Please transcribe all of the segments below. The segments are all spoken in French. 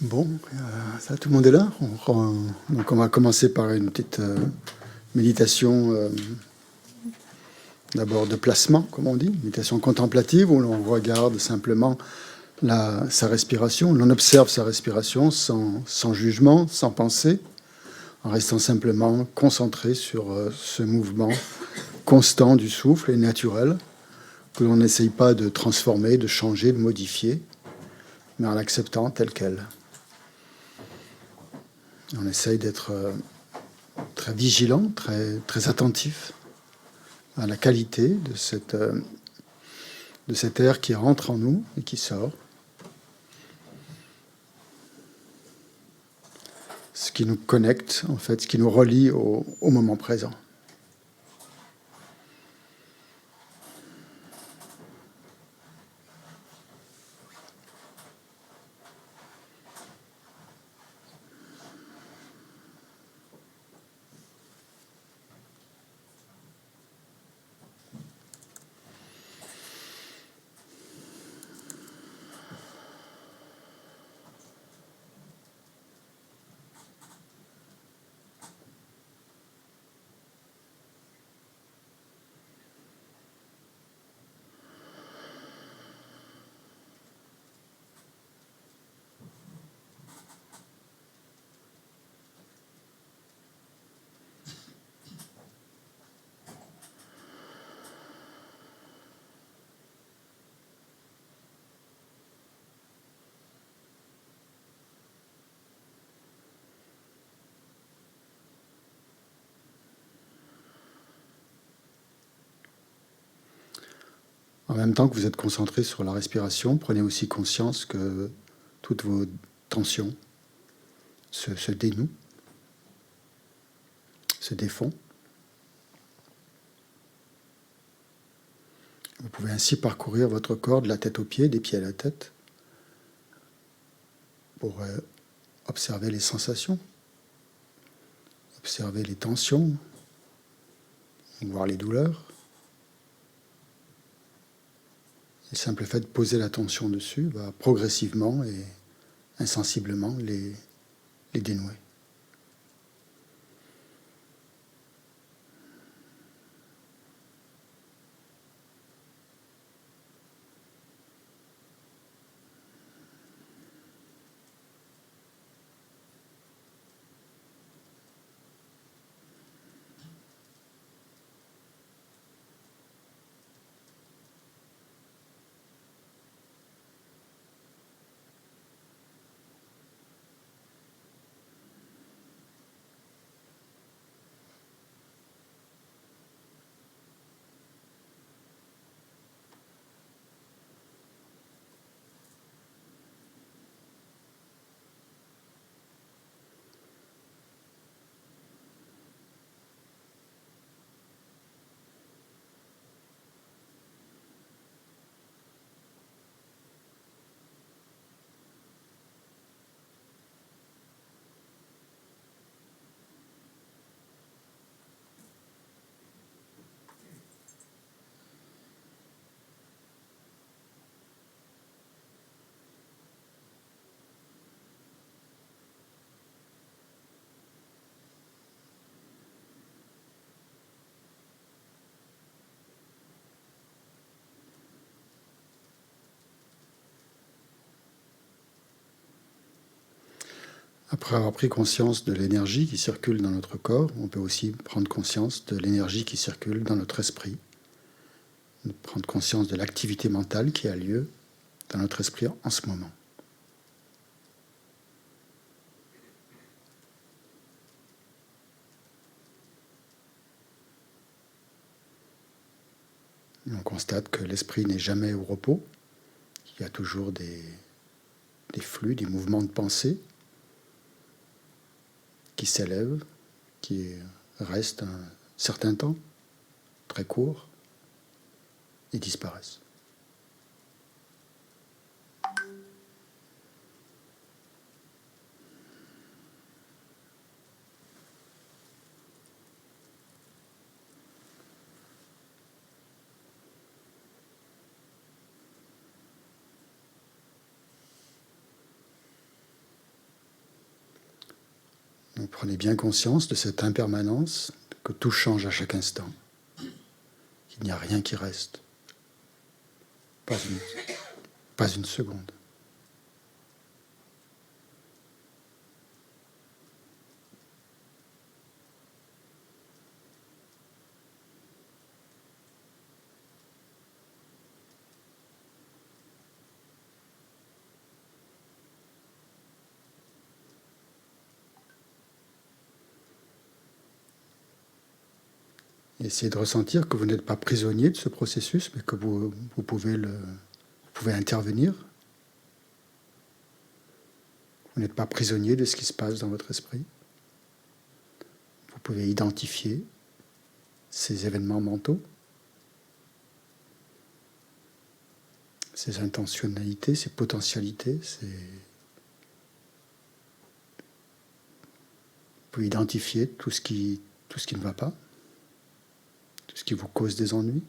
Bon, ça, tout le monde est là. Donc on va commencer par une petite méditation, d'abord de placement, comme on dit, méditation contemplative, où l'on regarde simplement sa respiration, l'on observe sa respiration sans jugement, sans pensée, en restant simplement concentré sur ce mouvement constant du souffle et naturel, que l'on n'essaye pas de transformer, de changer, de modifier, mais en l'acceptant tel quel. On essaye d'être très vigilant, très attentif à la qualité de cet air qui rentre en nous et qui sort. Ce qui nous connecte, en fait, ce qui nous relie au moment présent. En même temps que vous êtes concentré sur la respiration, prenez aussi conscience que toutes vos tensions se dénouent, se défont. Vous pouvez ainsi parcourir votre corps de la tête aux pieds, des pieds à la tête, pour observer les sensations, observer les tensions, voir les douleurs. Le simple fait de poser l'attention dessus va progressivement et insensiblement les dénouer. Après avoir pris conscience de l'énergie qui circule dans notre corps, on peut aussi prendre conscience de l'énergie qui circule dans notre esprit, prendre conscience de l'activité mentale qui a lieu dans notre esprit en ce moment. Et on constate que l'esprit n'est jamais au repos, qu'il y a toujours des flux, des mouvements de pensée qui s'élèvent, qui restent un certain temps, très court, et disparaissent. Donc prenez bien conscience de cette impermanence, que tout change à chaque instant, qu'il n'y a rien qui reste, pas une seconde. Essayez de ressentir que vous n'êtes pas prisonnier de ce processus, mais que vous pouvez intervenir. Vous n'êtes pas prisonnier de ce qui se passe dans votre esprit. Vous pouvez identifier ces événements mentaux, ces intentionnalités, ces potentialités, vous pouvez identifier tout ce qui ne va pas, tout ce qui vous cause des ennuis.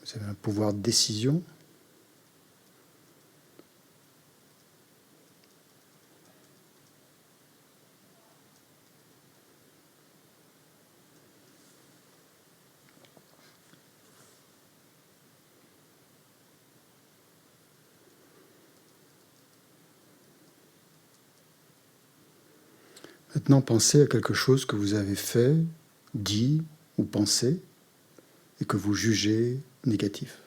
Vous avez un pouvoir de décision. Maintenant, pensez à quelque chose que vous avez fait, dit ou pensé et que vous jugez négatif.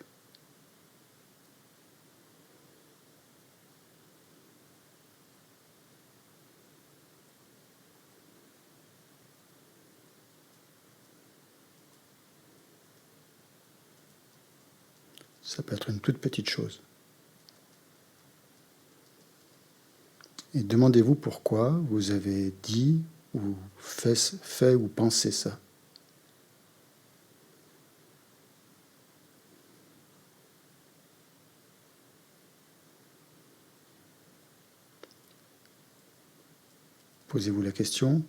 Ça peut être une toute petite chose. Et demandez-vous pourquoi vous avez dit ou fait ou pensé ça. Posez-vous la question,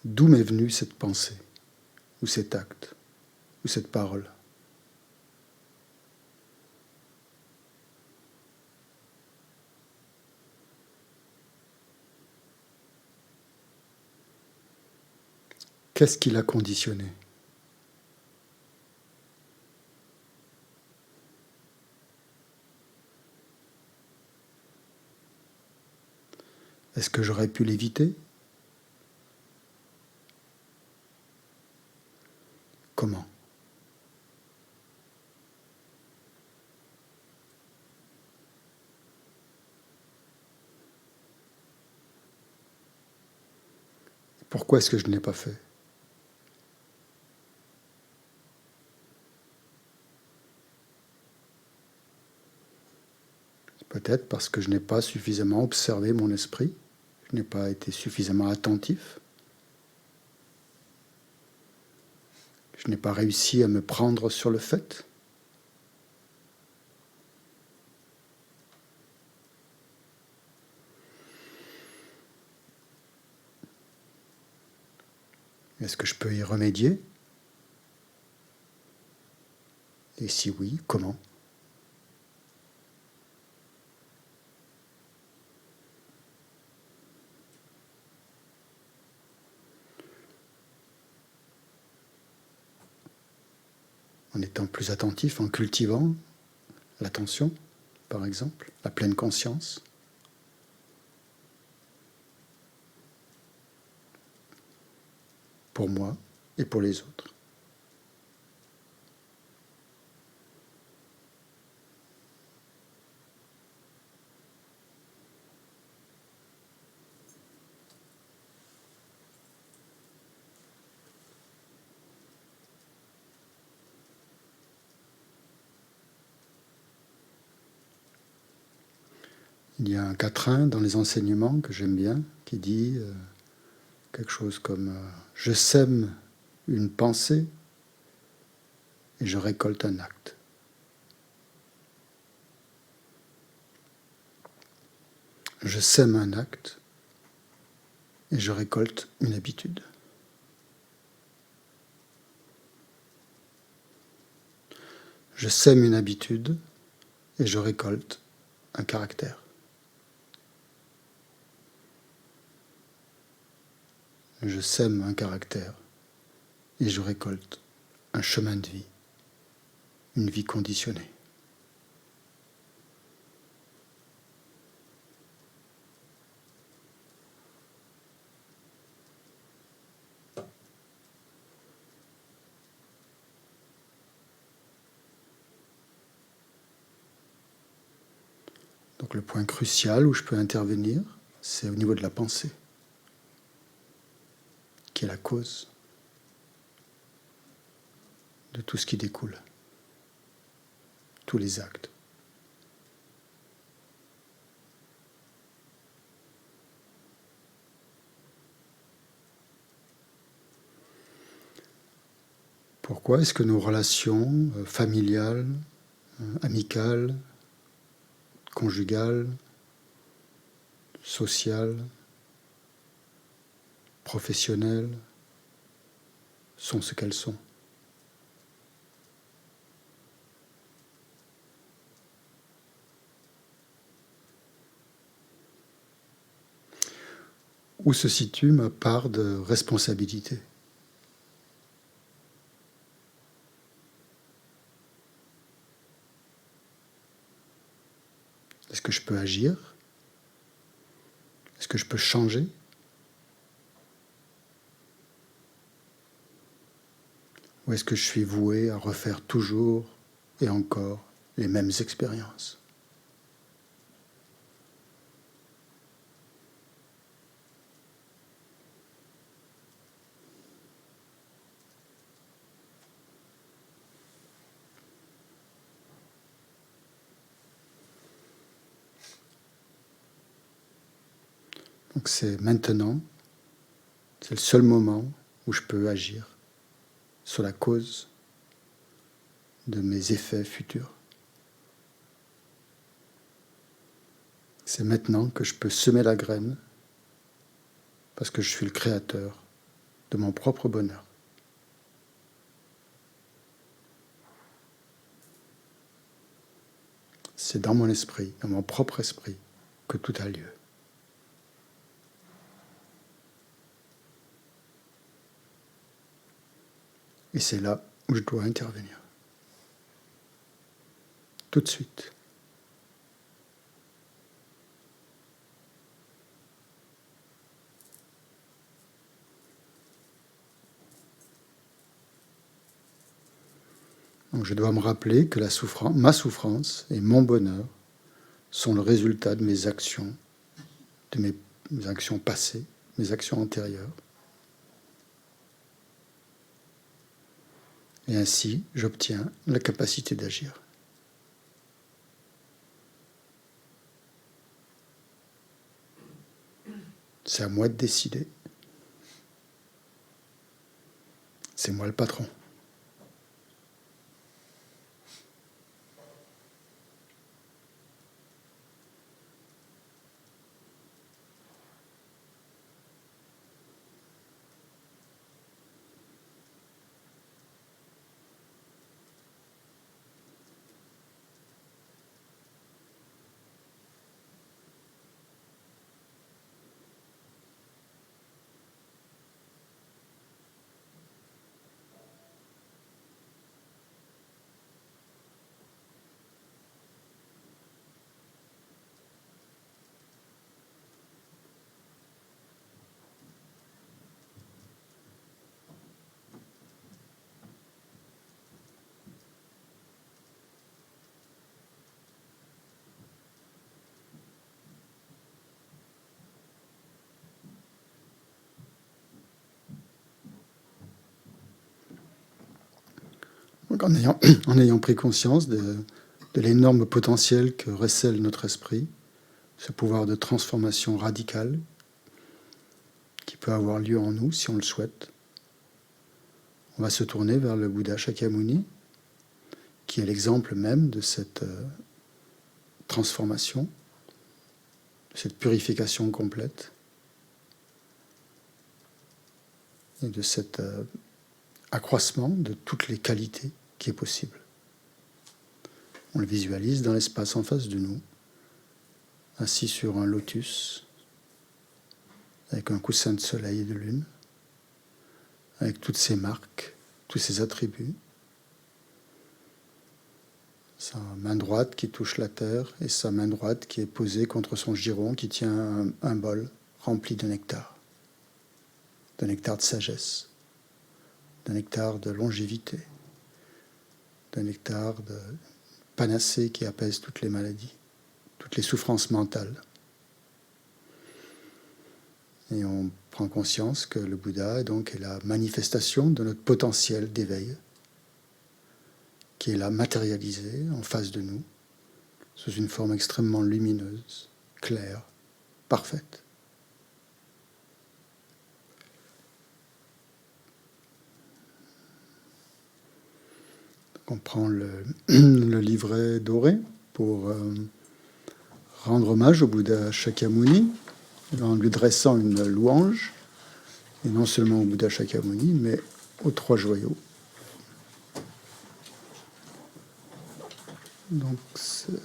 d'où m'est venue cette pensée, ou cet acte, ou cette parole ? Qu'est-ce qui l'a conditionné ? Est-ce que j'aurais pu l'éviter ? Comment ? Pourquoi est-ce que je ne l'ai pas fait ? Peut-être parce que je n'ai pas suffisamment observé mon esprit, je n'ai pas été suffisamment attentif, je n'ai pas réussi à me prendre sur le fait. Est-ce que je peux y remédier ? Et si oui, comment ? En étant plus attentif, en cultivant l'attention, par exemple, la pleine conscience. Pour moi et pour les autres. Il y a un quatrain dans les enseignements que j'aime bien qui dit quelque chose comme je sème une pensée et je récolte un acte. Je sème un acte et je récolte une habitude. Je sème une habitude et je récolte un caractère. je sème un caractère et je récolte un chemin de vie, une vie conditionnée. Donc le point crucial où je peux intervenir, c'est au niveau de la pensée, qui est la cause de tout ce qui découle, tous les actes. Pourquoi est-ce que nos relations familiales, amicales, conjugales, sociales, professionnelles sont ce qu'elles sont? Où se situe ma part de responsabilité? Est-ce que je peux agir? Est-ce que je peux changer? Ou est-ce que je suis voué à refaire toujours et encore les mêmes expériences? Donc c'est maintenant, c'est le seul moment où je peux agir sur la cause de mes effets futurs. C'est maintenant que je peux semer la graine parce que je suis le créateur de mon propre bonheur. C'est dans mon esprit, dans mon propre esprit, que tout a lieu. Et c'est là où je dois intervenir. Tout de suite. Donc je dois me rappeler que ma souffrance et mon bonheur sont le résultat de mes actions, de mes actions passées, mes actions antérieures. Et ainsi, j'obtiens la capacité d'agir. C'est à moi de décider. C'est moi le patron. Donc en ayant pris conscience de l'énorme potentiel que recèle notre esprit, ce pouvoir de transformation radicale qui peut avoir lieu en nous si on le souhaite, on va se tourner vers le Bouddha Shakyamuni, qui est l'exemple même de cette transformation, cette purification complète, et de cet accroissement de toutes les qualités qui est possible. On le visualise dans l'espace en face de nous, assis sur un lotus, avec un coussin de soleil et de lune, avec toutes ses marques, tous ses attributs. Sa main droite qui touche la terre et sa main droite qui est posée contre son giron qui tient un bol rempli de nectar de sagesse, d'un nectar de longévité, d'un nectar de panacée qui apaise toutes les maladies, toutes les souffrances mentales. Et on prend conscience que le Bouddha est la manifestation de notre potentiel d'éveil, qui est là matérialisé en face de nous, sous une forme extrêmement lumineuse, claire, parfaite. On prend le livret doré pour rendre hommage au Bouddha Shakyamuni, en lui dressant une louange, et non seulement au Bouddha Shakyamuni, mais aux trois joyaux. Donc, c'est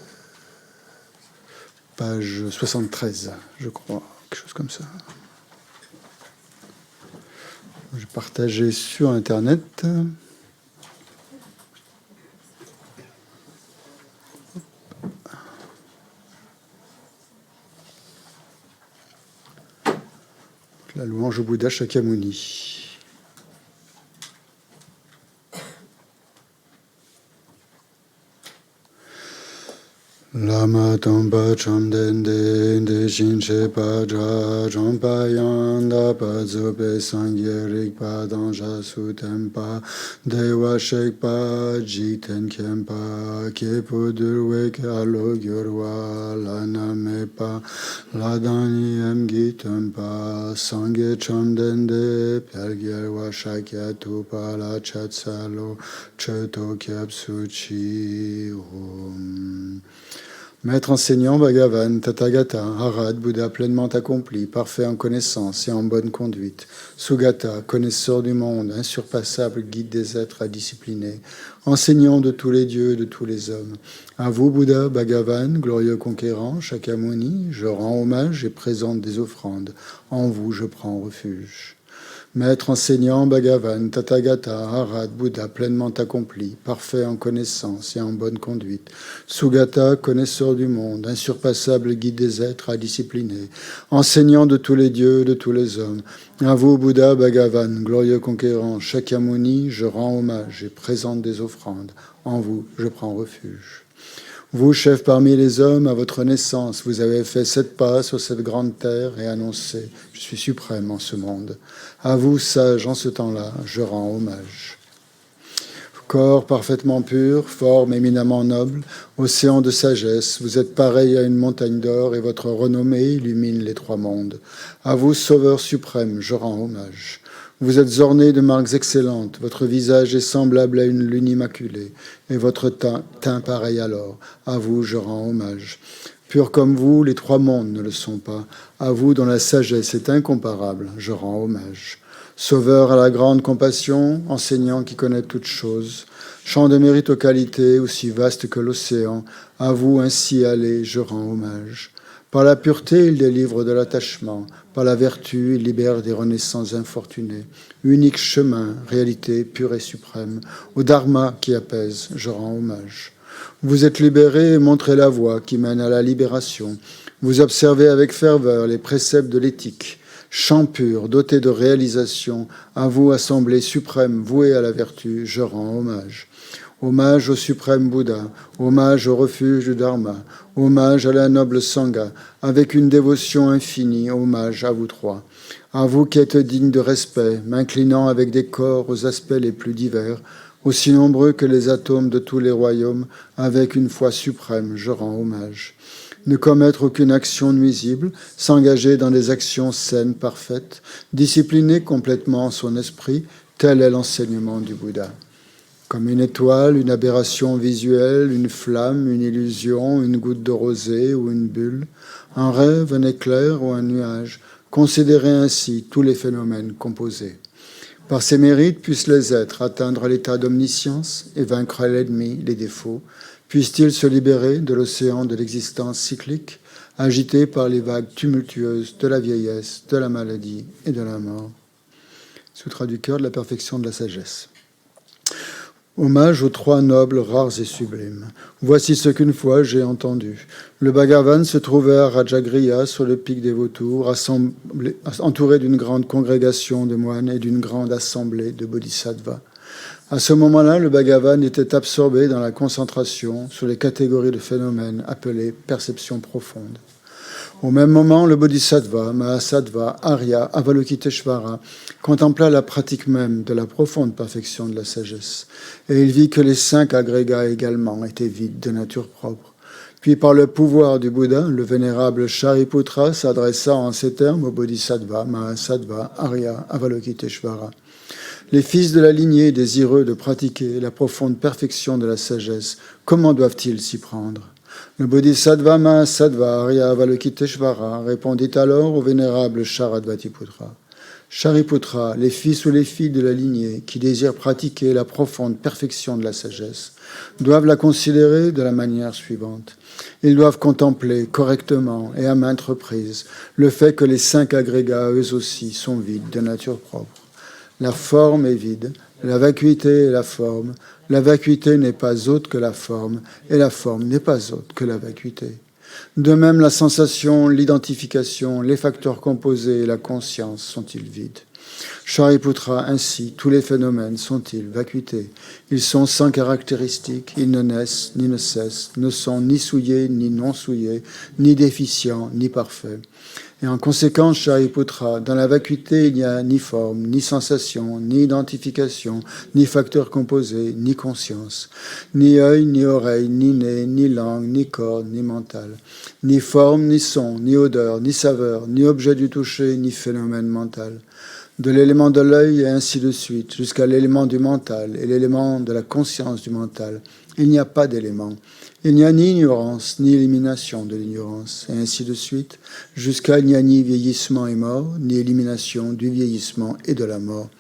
page 73, je crois, quelque chose comme ça. J'ai partagé sur Internet. La louange au Bouddha Shakyamuni. Lama tomba chamdende de shinche padra champa yanda pazope sangye rikpa danja sutempa dewa shekpa jiten kempa kepo durwe kalo gyorwa lana mepa ladani emgi tempa sangye chamdende pelgerwa shakya tupa la chatsalo cheto kyapsuchi om. Maître enseignant Bhagavan, Tathagata, Arhat, Bouddha pleinement accompli, parfait en connaissance et en bonne conduite, Sugata, connaisseur du monde, insurpassable, guide des êtres indisciplinés, enseignant de tous les dieux et de tous les hommes. À vous, Bouddha, Bhagavan, glorieux conquérant, Shakyamuni, je rends hommage et présente des offrandes. En vous, je prends refuge. Maître enseignant Bhagavan, Tathagata, Arhat, Bouddha pleinement accompli, parfait en connaissance et en bonne conduite, Sugata, connaisseur du monde, insurpassable guide des êtres indisciplinés, enseignant de tous les dieux et de tous les hommes, à vous, Bouddha, Bhagavan, glorieux conquérant, Shakyamuni, je rends hommage et présente des offrandes, en vous, je prends refuge. Vous, chef parmi les hommes, à votre naissance, vous avez fait 7 pas sur cette grande terre et annoncé « Je suis suprême en ce monde ». À vous, sage, en ce temps-là, je rends hommage. Corps parfaitement pur, forme éminemment noble, océan de sagesse, vous êtes pareil à une montagne d'or et votre renommée illumine les 3 mondes. À vous, sauveur suprême, je rends hommage. Vous êtes orné de marques excellentes, votre visage est semblable à une lune immaculée, et votre teint pareil à l'or. À vous, je rends hommage. Pur comme vous, les 3 mondes ne le sont pas. À vous, dont la sagesse est incomparable, je rends hommage. Sauveur à la grande compassion, enseignant qui connaît toutes choses, champ de mérite aux qualités aussi vaste que l'océan, à vous ainsi allez, je rends hommage. Par la pureté, il délivre de l'attachement. Par la vertu, il libère des renaissances infortunées. Unique chemin, réalité pure et suprême. Au dharma qui apaise, je rends hommage. Vous êtes libérés et montrez la voie qui mène à la libération. Vous observez avec ferveur les préceptes de l'éthique. Champ pur, doté de réalisation, à vous, assemblée suprême, vouée à la vertu, je rends hommage. Hommage au suprême Bouddha, hommage au refuge du Dharma, hommage à la noble Sangha, avec une dévotion infinie, hommage à vous 3. À vous qui êtes dignes de respect, m'inclinant avec des corps aux aspects les plus divers, aussi nombreux que les atomes de tous les royaumes, avec une foi suprême, je rends hommage. Ne commettre aucune action nuisible, s'engager dans des actions saines, parfaites, discipliner complètement son esprit, tel est l'enseignement du Bouddha. Comme une étoile, une aberration visuelle, une flamme, une illusion, une goutte de rosée ou une bulle, un rêve, un éclair ou un nuage, considérez ainsi tous les phénomènes composés. Par ses mérites puissent les êtres atteindre l'état d'omniscience et vaincre l'ennemi, les défauts, puissent-ils se libérer de l'océan de l'existence cyclique, agité par les vagues tumultueuses de la vieillesse, de la maladie et de la mort. Sutra du cœur de la perfection de la sagesse. Hommage aux trois nobles, rares et sublimes. Voici ce qu'une fois j'ai entendu. Le Bhagavan se trouvait à Rajagriha, sur le pic des vautours, entouré d'une grande congrégation de moines et d'une grande assemblée de bodhisattvas. À ce moment-là, le Bhagavan était absorbé dans la concentration sur les catégories de phénomènes appelées perception profonde. Au même moment, le Bodhisattva, Mahasattva, Arya, Avalokiteshvara contempla la pratique même de la profonde perfection de la sagesse, et il vit que les 5 agrégats également étaient vides de nature propre. Puis, par le pouvoir du Bouddha, le vénérable Shariputra s'adressa en ces termes au Bodhisattva, Mahasattva, Arya, Avalokiteshvara. Les fils de la lignée désireux de pratiquer la profonde perfection de la sagesse, comment doivent-ils s'y prendre ? Le Bodhisattva Mahasattva Arya Avalokiteshvara répondit alors au vénérable Sharadvatiputra. Shariputra, les fils ou les filles de la lignée qui désirent pratiquer la profonde perfection de la sagesse doivent la considérer de la manière suivante. Ils doivent contempler correctement et à maintes reprises le fait que les 5 agrégats, eux aussi, sont vides de nature propre. La forme est vide, la vacuité est la forme. La vacuité n'est pas autre que la forme, et la forme n'est pas autre que la vacuité. De même, la sensation, l'identification, les facteurs composés et la conscience sont-ils vides. Shariputra, ainsi, tous les phénomènes sont-ils vacuités. Ils sont sans caractéristiques, ils ne naissent ni ne cessent, ne sont ni souillés ni non souillés, ni déficients ni parfaits. Et en conséquence, Shariputra, dans la vacuité, il n'y a ni forme, ni sensation, ni identification, ni facteur composé, ni conscience, ni œil, ni oreille, ni nez, ni langue, ni corps, ni mental, ni forme, ni son, ni odeur, ni saveur, ni objet du toucher, ni phénomène mental. De l'élément de l'œil et ainsi de suite, jusqu'à l'élément du mental et l'élément de la conscience du mental, il n'y a pas d'élément. Il n'y a ni ignorance, ni élimination de l'ignorance, et ainsi de suite, jusqu'à il n'y a ni vieillissement et mort, ni élimination du vieillissement et de la mort.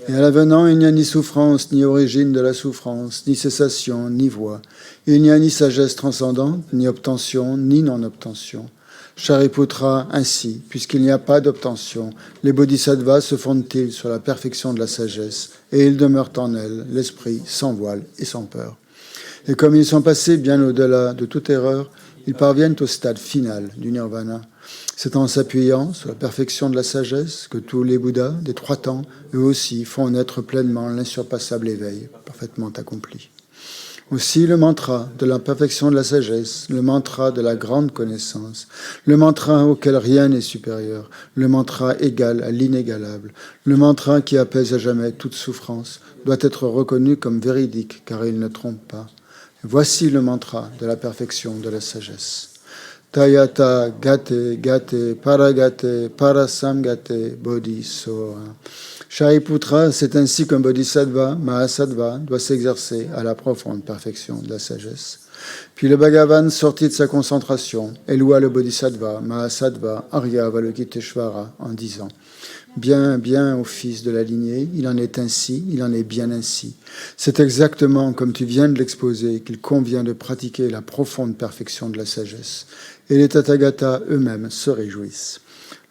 Et à l'avenant, il n'y a ni souffrance, ni origine de la souffrance, ni cessation, ni voie. Il n'y a ni sagesse transcendante, ni obtention, ni non-obtention. Shariputra, ainsi, puisqu'il n'y a pas d'obtention, les bodhisattvas se fondent-ils sur la perfection de la sagesse, et ils demeurent en elle, l'esprit sans voile et sans peur. Et comme ils sont passés bien au-delà de toute erreur, ils parviennent au stade final du nirvana. C'est en s'appuyant sur la perfection de la sagesse que tous les Bouddhas des 3 temps, eux aussi, font naître pleinement l'insurpassable éveil, parfaitement accompli. Aussi le mantra de la perfection de la sagesse, le mantra de la grande connaissance, le mantra auquel rien n'est supérieur, le mantra égal à l'inégalable, le mantra qui apaise à jamais toute souffrance, doit être reconnu comme véridique car il ne trompe pas. Voici le mantra de la perfection de la sagesse. Tayata gate gate paragate parasamgate bodhisoha. Shariputra, c'est ainsi qu'un bodhisattva, mahasattva, doit s'exercer à la profonde perfection de la sagesse. Puis le Bhagavan sortit de sa concentration et loua le bodhisattva, mahasattva, Arya Avalokiteshvara en disant: Bien, bien, ô fils de la lignée, il en est ainsi, il en est bien ainsi. C'est exactement comme tu viens de l'exposer qu'il convient de pratiquer la profonde perfection de la sagesse. Et les Tathagatas eux-mêmes se réjouissent.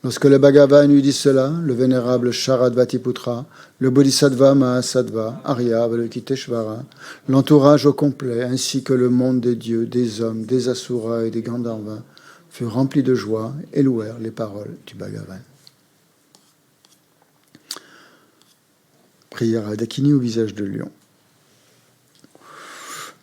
Lorsque le Bhagavan eut dit cela, le vénérable Sharadvatiputra, le Bodhisattva Mahasattva, Arya Avalokiteshvara, l'entourage au complet, ainsi que le monde des dieux, des hommes, des asuras et des gandharvas, furent remplis de joie et louèrent les paroles du Bhagavan. Prière à Dakini au visage de lion.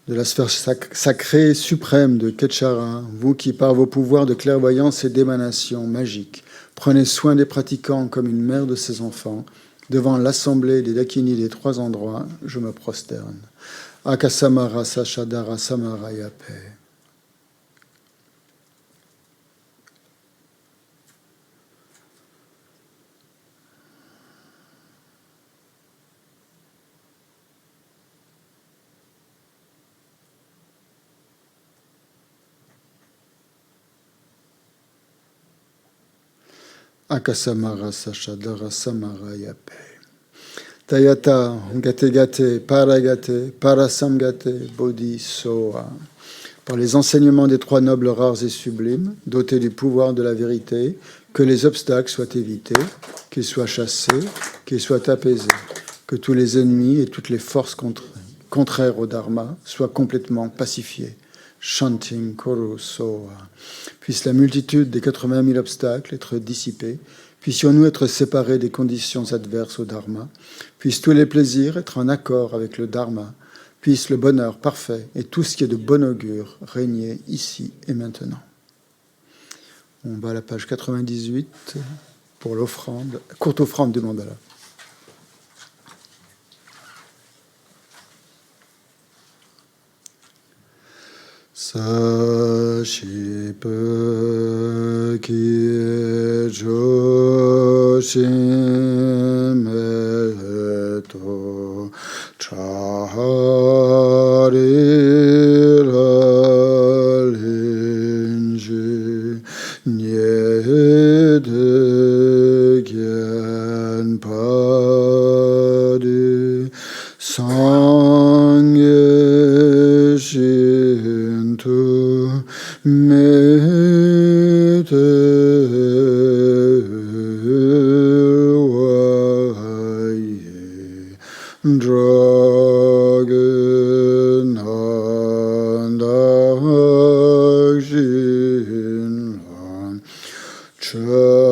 De la sphère sacrée suprême de Ketchara, vous qui par vos pouvoirs de clairvoyance et d'émanation magique prenez soin des pratiquants comme une mère de ses enfants, devant l'assemblée des Dakini des 3 endroits, je me prosterne. Akasamara Sachadara Samarayape. Akasamara Sachadara Samarayape. Tayata Gate Gate Paragate Parasamgate Bodhisoha. Par les enseignements des 3 nobles rares et sublimes, dotés du pouvoir de la vérité, que les obstacles soient évités, qu'ils soient chassés, qu'il soit apaisé, que tous les ennemis et toutes les forces contraires au Dharma soient complètement pacifiés. Shantim Kuru Soha. Puisse la multitude des 80 000 obstacles être dissipés. Puissions-nous être séparés des conditions adverses au Dharma. Puissent tous les plaisirs être en accord avec le Dharma. Puisse le bonheur parfait et tout ce qui est de bon augure régner ici et maintenant. On va à la page 98 pour l'offrande, courte offrande du mandala. Sashipa ki joshin meto chahari ralinji nyede gyan padi sangye shintu mete waye dragon andakshin chapashum.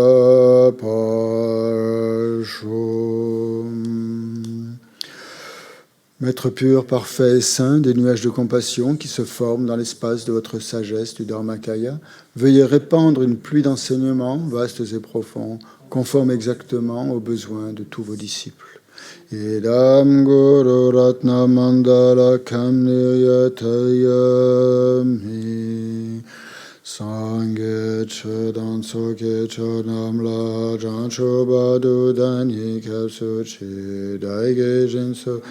Maître pur, parfait et saint, des nuages de compassion qui se forment dans l'espace de votre sagesse du Dharmakaya, veuillez répandre une pluie d'enseignements vastes et profonds, conformes exactement aux besoins de tous vos disciples. Idam Guru Ratna Mandala Kam Niyatayami Sangye Chedan Soke Chodam La Jancho Badu Dani Kapsu Chi Daige Jinso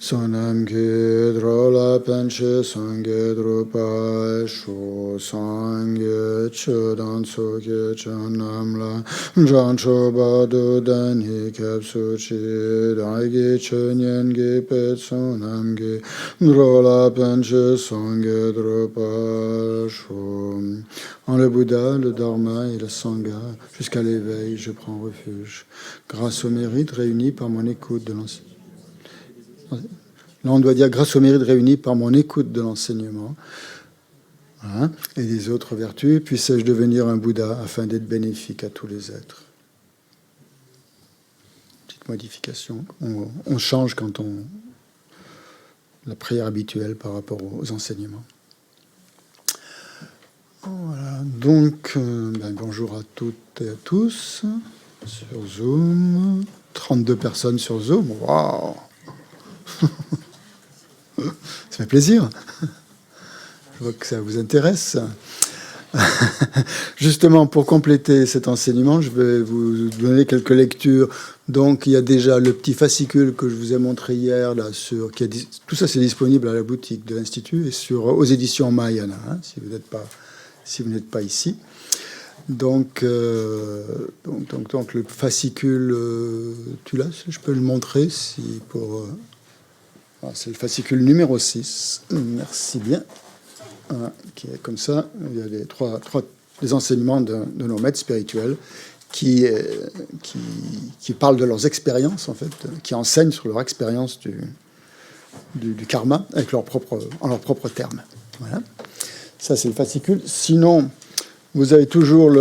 Sonam Kidro La Panche Sangye Drupa Shu Sangye Chedan Soke Chodam La Jancho Badu Dani Kapsu Chi Daige Chenyen Gipet Sonam Kidro La Panche Sangye Drupa Shu. En le Bouddha, le Dharma et la Sangha, jusqu'à l'éveil, je prends refuge. Grâce au mérite réuni par mon écoute de l'enseignement. Là, on doit dire grâce au mérite réuni par mon écoute de l'enseignement et des autres vertus, puisse-je devenir un Bouddha afin d'être bénéfique à tous les êtres. Petite modification. On change quand la prière habituelle par rapport aux enseignements. Voilà. Donc, bonjour à toutes et à tous sur Zoom. 32 personnes sur Zoom. Waouh! Ça fait plaisir. Je vois que ça vous intéresse. Justement, pour compléter cet enseignement, je vais vous donner quelques lectures. Donc, il y a déjà le petit fascicule que je vous ai montré hier, là, tout ça, c'est disponible à la boutique de l'Institut et aux éditions Mahayana, si vous n'êtes pas ici. Donc, le fascicule, tu l'as, je peux le montrer c'est le fascicule numéro 6. Merci bien. Voilà, qui est comme ça. Il y a les enseignements de nos maîtres spirituels qui parlent de leurs expériences, en fait, qui enseignent sur leur expérience du karma en leurs propres termes. Voilà. Ça, c'est le fascicule. Sinon, vous avez toujours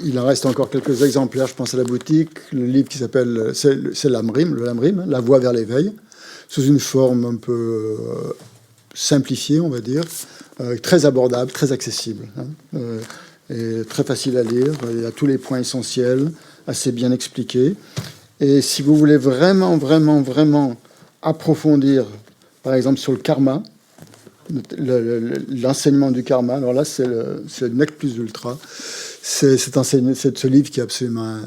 il en reste encore quelques exemplaires, je pense à la boutique, le livre qui s'appelle, c'est l'Amrim, La voie vers l'éveil, sous une forme un peu simplifiée, on va dire, très abordable, très accessible, et très facile à lire. Il y a tous les points essentiels, assez bien expliqués. Et si vous voulez vraiment, vraiment, vraiment approfondir, par exemple, sur le karma, l'enseignement du karma, alors là, c'est le nec plus ultra. C'est ce livre qui est absolument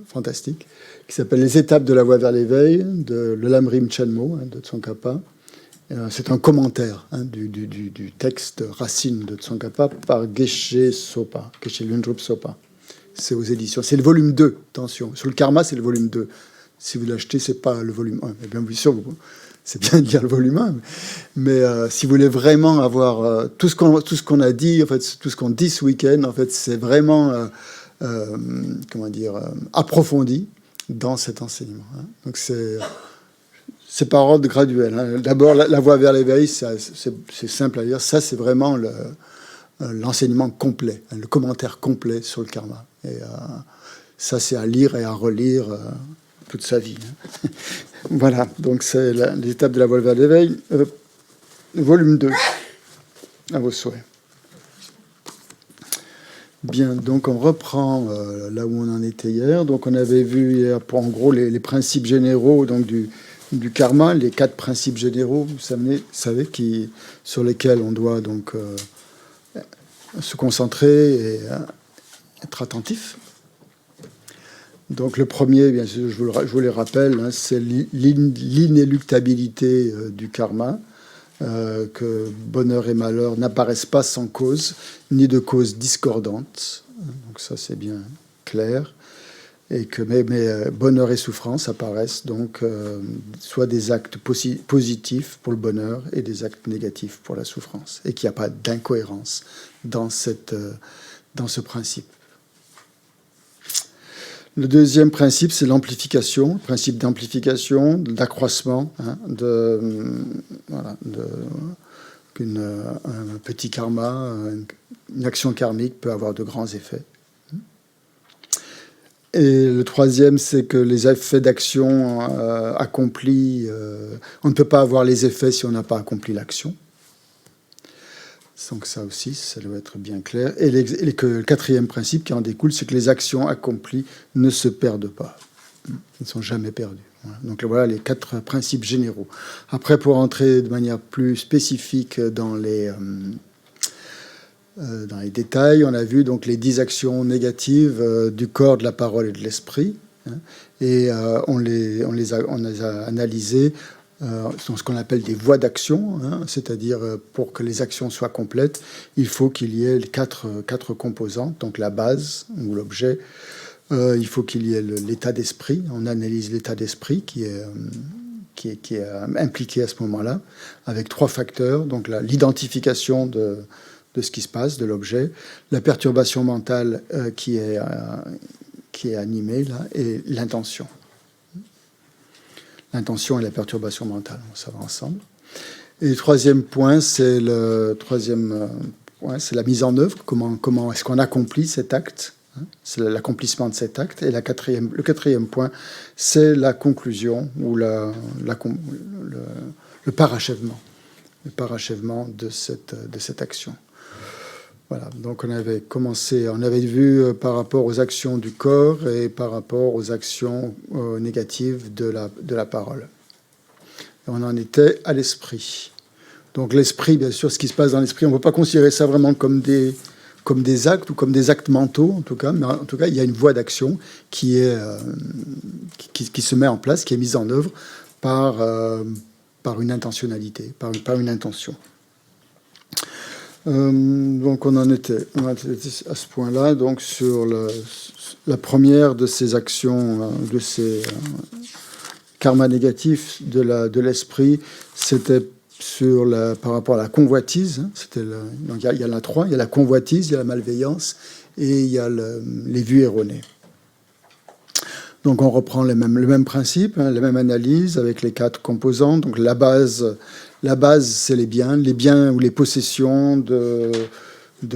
fantastique, qui s'appelle Les étapes de la voie vers l'éveil, de L'Amrim Chenmo, de Tsongkhapa. C'est un commentaire du texte racine de Tsongkhapa par Geshe Sopa, Geshe Lundrup Sopa. C'est aux éditions. C'est le volume 2, attention. Sur le karma, c'est le volume 2. Si vous l'achetez, c'est pas le volume 1. Mais bien sûr, c'est bien de lire le volume 1. Mais si vous voulez vraiment avoir tout ce qu'on a dit, en fait, tout ce qu'on dit ce week-end, en fait, c'est vraiment approfondi. dans cet enseignement. Hein. Donc c'est par ordre graduel. Hein. D'abord, la voie vers l'éveil, c'est simple à dire. Ça, c'est vraiment l'enseignement complet, le commentaire complet sur le karma. Et ça, c'est à lire et à relire toute sa vie. Hein. Voilà, donc c'est l'étape de la voie vers l'éveil. Volume 2, à vos souhaits. Bien, donc on reprend là où on en était hier. Donc on avait vu hier, en gros, les principes généraux donc, du karma, les 4 principes généraux, vous savez sur lesquels on doit donc se concentrer et être attentif. Donc le premier, bien sûr, je vous les rappelle, hein, c'est l'inéluctabilité du karma, que bonheur et malheur n'apparaissent pas sans cause, ni de cause discordante. Donc ça, c'est bien clair. Et que mais bonheur et souffrance apparaissent donc soit des actes positifs pour le bonheur et des actes négatifs pour la souffrance, et qu'il n'y a pas d'incohérence dans ce principe. Le deuxième principe, c'est l'amplification, le principe d'amplification, d'accroissement, hein, un petit karma, une action karmique peut avoir de grands effets. Et le troisième, c'est que les effets d'action accomplis, on ne peut pas avoir les effets si on n'a pas accompli l'action. Donc ça aussi, ça doit être bien clair. Et le quatrième principe qui en découle, c'est que les actions accomplies ne se perdent pas. Elles ne sont jamais perdues. Voilà. Donc voilà les 4 principes généraux. Après, pour entrer de manière plus spécifique dans les détails, on a vu donc les 10 actions négatives du corps, de la parole et de l'esprit. Hein, et on les a analysées. Sont ce qu'on appelle des voies d'action, hein, c'est-à-dire pour que les actions soient complètes, il faut qu'il y ait 4 composantes, donc la base ou l'objet, il faut qu'il y ait l'état d'esprit, on analyse l'état d'esprit qui est impliqué à ce moment-là, avec 3 facteurs, donc l'identification de ce qui se passe, de l'objet, la perturbation mentale qui est animée, là, et l'intention. L'intention et la perturbation mentale, ça va ensemble. Et le troisième point, c'est la mise en œuvre. Comment est-ce qu'on accomplit cet acte, hein, c'est l'accomplissement de cet acte. Et le quatrième point, c'est la conclusion ou le parachèvement. Le parachèvement de cette action. Voilà, donc on avait vu par rapport aux actions du corps et par rapport aux actions négatives de la parole. Et on en était à l'esprit. Donc l'esprit, bien sûr, ce qui se passe dans l'esprit, on ne peut pas considérer ça vraiment comme des actes ou comme des actes mentaux, en tout cas, mais en tout cas, il y a une voie d'action qui se met en place, qui est mise en œuvre par une intentionnalité, par une intention. Donc on était à ce point-là, donc sur la première de ces actions, de ces karmas négatifs de l'esprit, c'était par rapport à la convoitise. Donc il y en a 3, il y a la convoitise, il y a la malveillance et il y a les vues erronées. Donc on reprend le même principe, hein, la même analyse avec les 4 composantes. Donc la base, c'est les biens ou les possessions de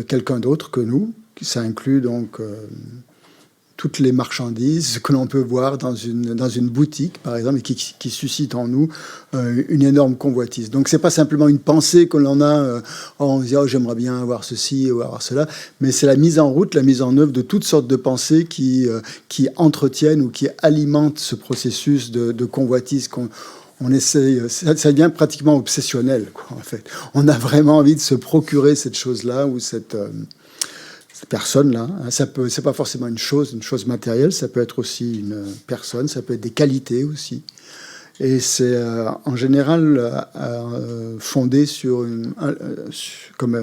quelqu'un d'autre que nous. Ça inclut donc toutes les marchandises que l'on peut voir dans une boutique, par exemple, et qui suscitent en nous une énorme convoitise. Donc c'est pas simplement une pensée que l'on a, on se dit oh, j'aimerais bien avoir ceci ou avoir cela, mais c'est la mise en route, la mise en œuvre de toutes sortes de pensées qui entretiennent ou qui alimentent ce processus de convoitise on essaye, ça devient pratiquement obsessionnel, quoi, en fait. On a vraiment envie de se procurer cette chose-là ou cette personne-là. C'est pas forcément une chose matérielle, ça peut être aussi une personne, ça peut être des qualités aussi. Et c'est en général fondé sur comme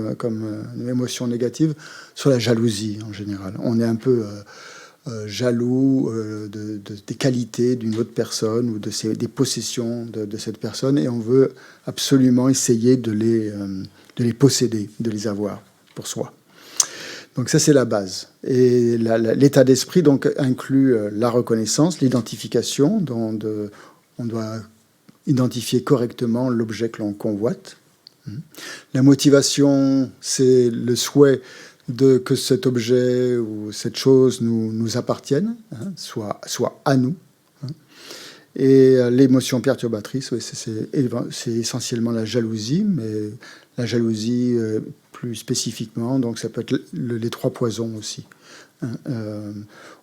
une émotion négative, sur la jalousie en général. On est un peu jaloux des qualités d'une autre personne ou des possessions de cette personne, et on veut absolument essayer de les posséder, de les avoir pour soi. Donc ça, c'est la base. Et l'état d'esprit donc inclut la reconnaissance, l'identification, dont on doit identifier correctement l'objet que l'on convoite. La motivation, c'est le souhait que cet objet ou cette chose nous appartienne, soit à nous. Et l'émotion perturbatrice, oui, c'est essentiellement la jalousie, mais la jalousie plus spécifiquement, donc ça peut être les trois poisons aussi.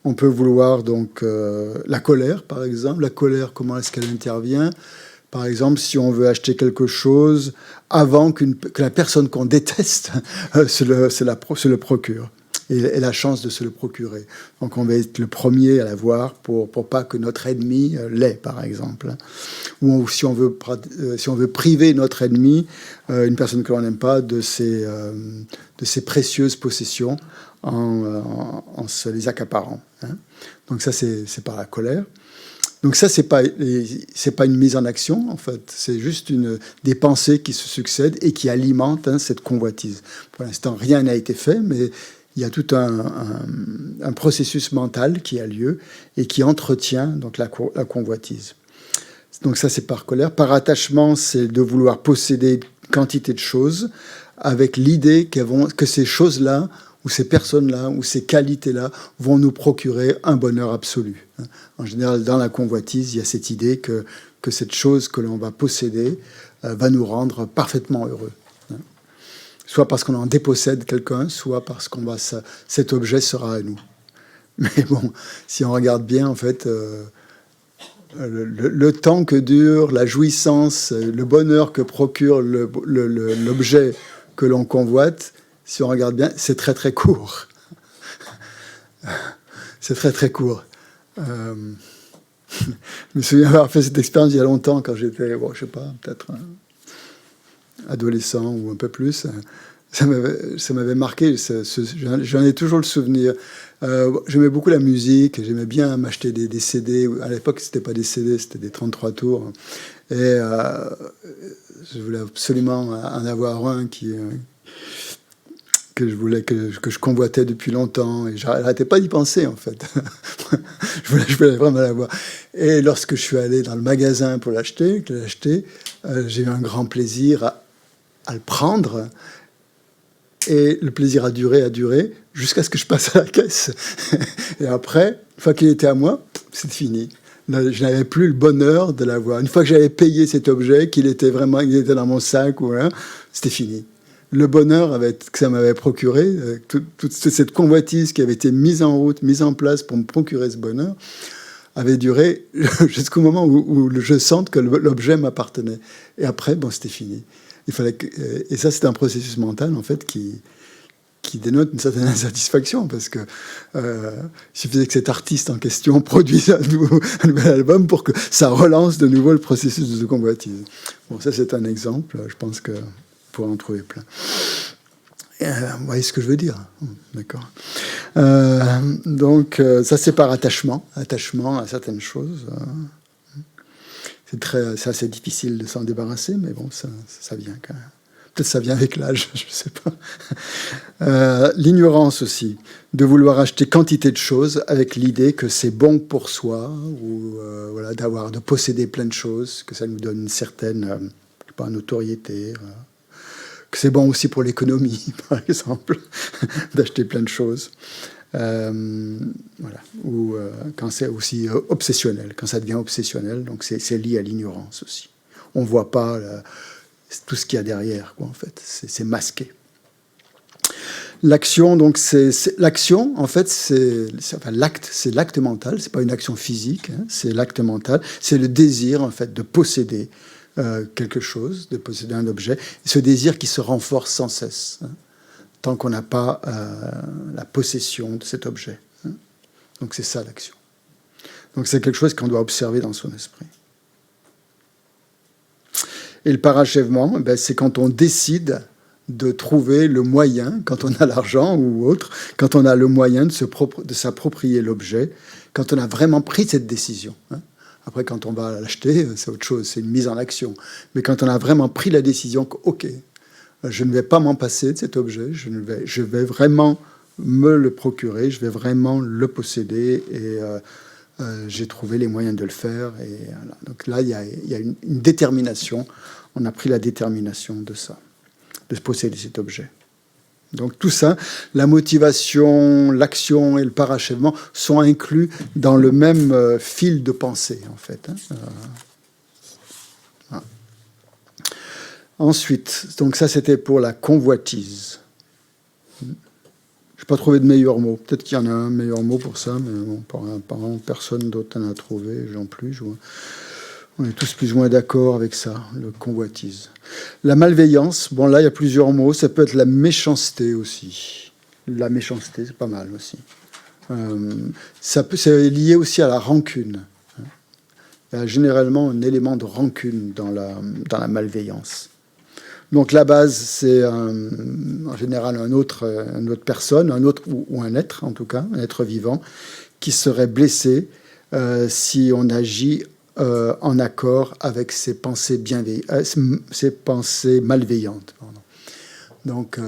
On peut vouloir donc la colère, par exemple. La colère, comment est-ce qu'elle intervient? Par exemple, si on veut acheter quelque chose avant que la personne qu'on déteste se le procure et la chance de se le procurer. Donc on va être le premier à l'avoir pour pas que notre ennemi l'ait, par exemple. Ou si on veut priver notre ennemi, une personne que l'on n'aime pas, de ses précieuses possessions en se les accaparant. Donc ça, c'est par la colère. Donc ça, c'est pas une mise en action, en fait. C'est juste des pensées qui se succèdent et qui alimentent cette convoitise. Pour l'instant, rien n'a été fait, mais il y a tout un processus mental qui a lieu et qui entretient donc la convoitise. Donc ça, c'est par colère. Par attachement, c'est de vouloir posséder une quantité de choses avec l'idée que ces choses-là ou ces personnes-là ou ces qualités-là vont nous procurer un bonheur absolu. En général, dans la convoitise, il y a cette idée que cette chose que l'on va posséder va nous rendre parfaitement heureux. Soit parce qu'on en dépossède quelqu'un, soit parce cet objet sera à nous. Mais bon, si on regarde bien, en fait, le temps que dure, la jouissance, le bonheur que procure l'objet que l'on convoite, si on regarde bien, c'est très très court. C'est très très court. Je me souviens avoir fait cette expérience il y a longtemps, quand j'étais, je sais pas, peut-être adolescent ou un peu plus. Ça m'avait marqué, j'en ai toujours le souvenir. J'aimais beaucoup la musique, j'aimais bien m'acheter des CD. À l'époque, c'était pas des CD, c'était des 33 tours. Et je voulais absolument en avoir un que je convoitais depuis longtemps, et j'arrêtais pas d'y penser, en fait. je voulais vraiment l'avoir. Et lorsque je suis allé dans le magasin pour l'acheter, j'ai eu un grand plaisir à le prendre, et le plaisir a duré, jusqu'à ce que je passe à la caisse. Et après, une fois qu'il était à moi, c'est fini. Je n'avais plus le bonheur de l'avoir. Une fois que j'avais payé cet objet, qu'il était dans mon sac, c'était fini. Le bonheur que ça m'avait procuré, toute cette convoitise qui avait été mise en route, mise en place pour me procurer ce bonheur, avait duré jusqu'au moment où je sente que l'objet m'appartenait. Et après, c'était fini. Et ça, c'est un processus mental, en fait, qui dénote une certaine insatisfaction, parce que il suffisait que cet artiste en question produise un nouvel album pour que ça relance de nouveau le processus de convoitise. Bon, ça, c'est un exemple. Je pense que pour en trouver plein. Vous voyez ce que je veux dire? D'accord. Donc, ça, c'est par attachement à certaines choses. C'est assez difficile de s'en débarrasser, mais bon, ça vient quand même. Peut-être ça vient avec l'âge, je ne sais pas. L'ignorance aussi, de vouloir acheter quantité de choses avec l'idée que c'est bon pour soi, ou de posséder plein de choses, que ça nous donne une certaine notoriété, que c'est bon aussi pour l'économie, par exemple, d'acheter plein de choses. Ou quand c'est aussi obsessionnel, quand ça devient obsessionnel, donc c'est lié à l'ignorance aussi. On ne voit pas tout ce qu'il y a derrière, en fait. C'est masqué. L'action, donc, l'action, en fait, c'est l'acte mental, c'est pas une action physique, c'est l'acte mental, c'est le désir, en fait, de posséder quelque chose, de posséder un objet, et ce désir qui se renforce sans cesse, tant qu'on n'a pas la possession de cet objet. Donc c'est ça l'action. Donc c'est quelque chose qu'on doit observer dans son esprit. Et le parachèvement, c'est quand on décide de trouver le moyen, quand on a l'argent ou autre, quand on a le moyen de s'approprier l'objet, quand on a vraiment pris cette décision. Après, quand on va l'acheter, c'est autre chose, c'est une mise en action. Mais quand on a vraiment pris la décision que, OK, je ne vais pas m'en passer de cet objet, je vais vraiment me le procurer, je vais vraiment le posséder et j'ai trouvé les moyens de le faire. Et voilà. Donc là, il y a une détermination. On a pris la détermination de ça, de posséder cet objet. Donc tout ça, la motivation, l'action et le parachèvement sont inclus dans le même fil de pensée, en fait. Voilà. Ensuite, donc ça c'était pour la convoitise. Je n'ai pas trouvé de meilleur mot. Peut-être qu'il y en a un meilleur mot pour ça, mais bon, apparemment personne d'autre n'en a trouvé, j'en plus. On est tous plus ou moins d'accord avec ça, le convoitise. La malveillance, bon là il y a plusieurs mots, ça peut être la méchanceté aussi. La méchanceté, c'est pas mal aussi. C'est lié aussi à la rancune. Il y a généralement un élément de rancune dans la malveillance. Donc la base, c'est en général une autre personne, ou un être en tout cas, un être vivant, qui serait blessé si on agit en accord avec ses pensées malveillantes. Pardon. Donc,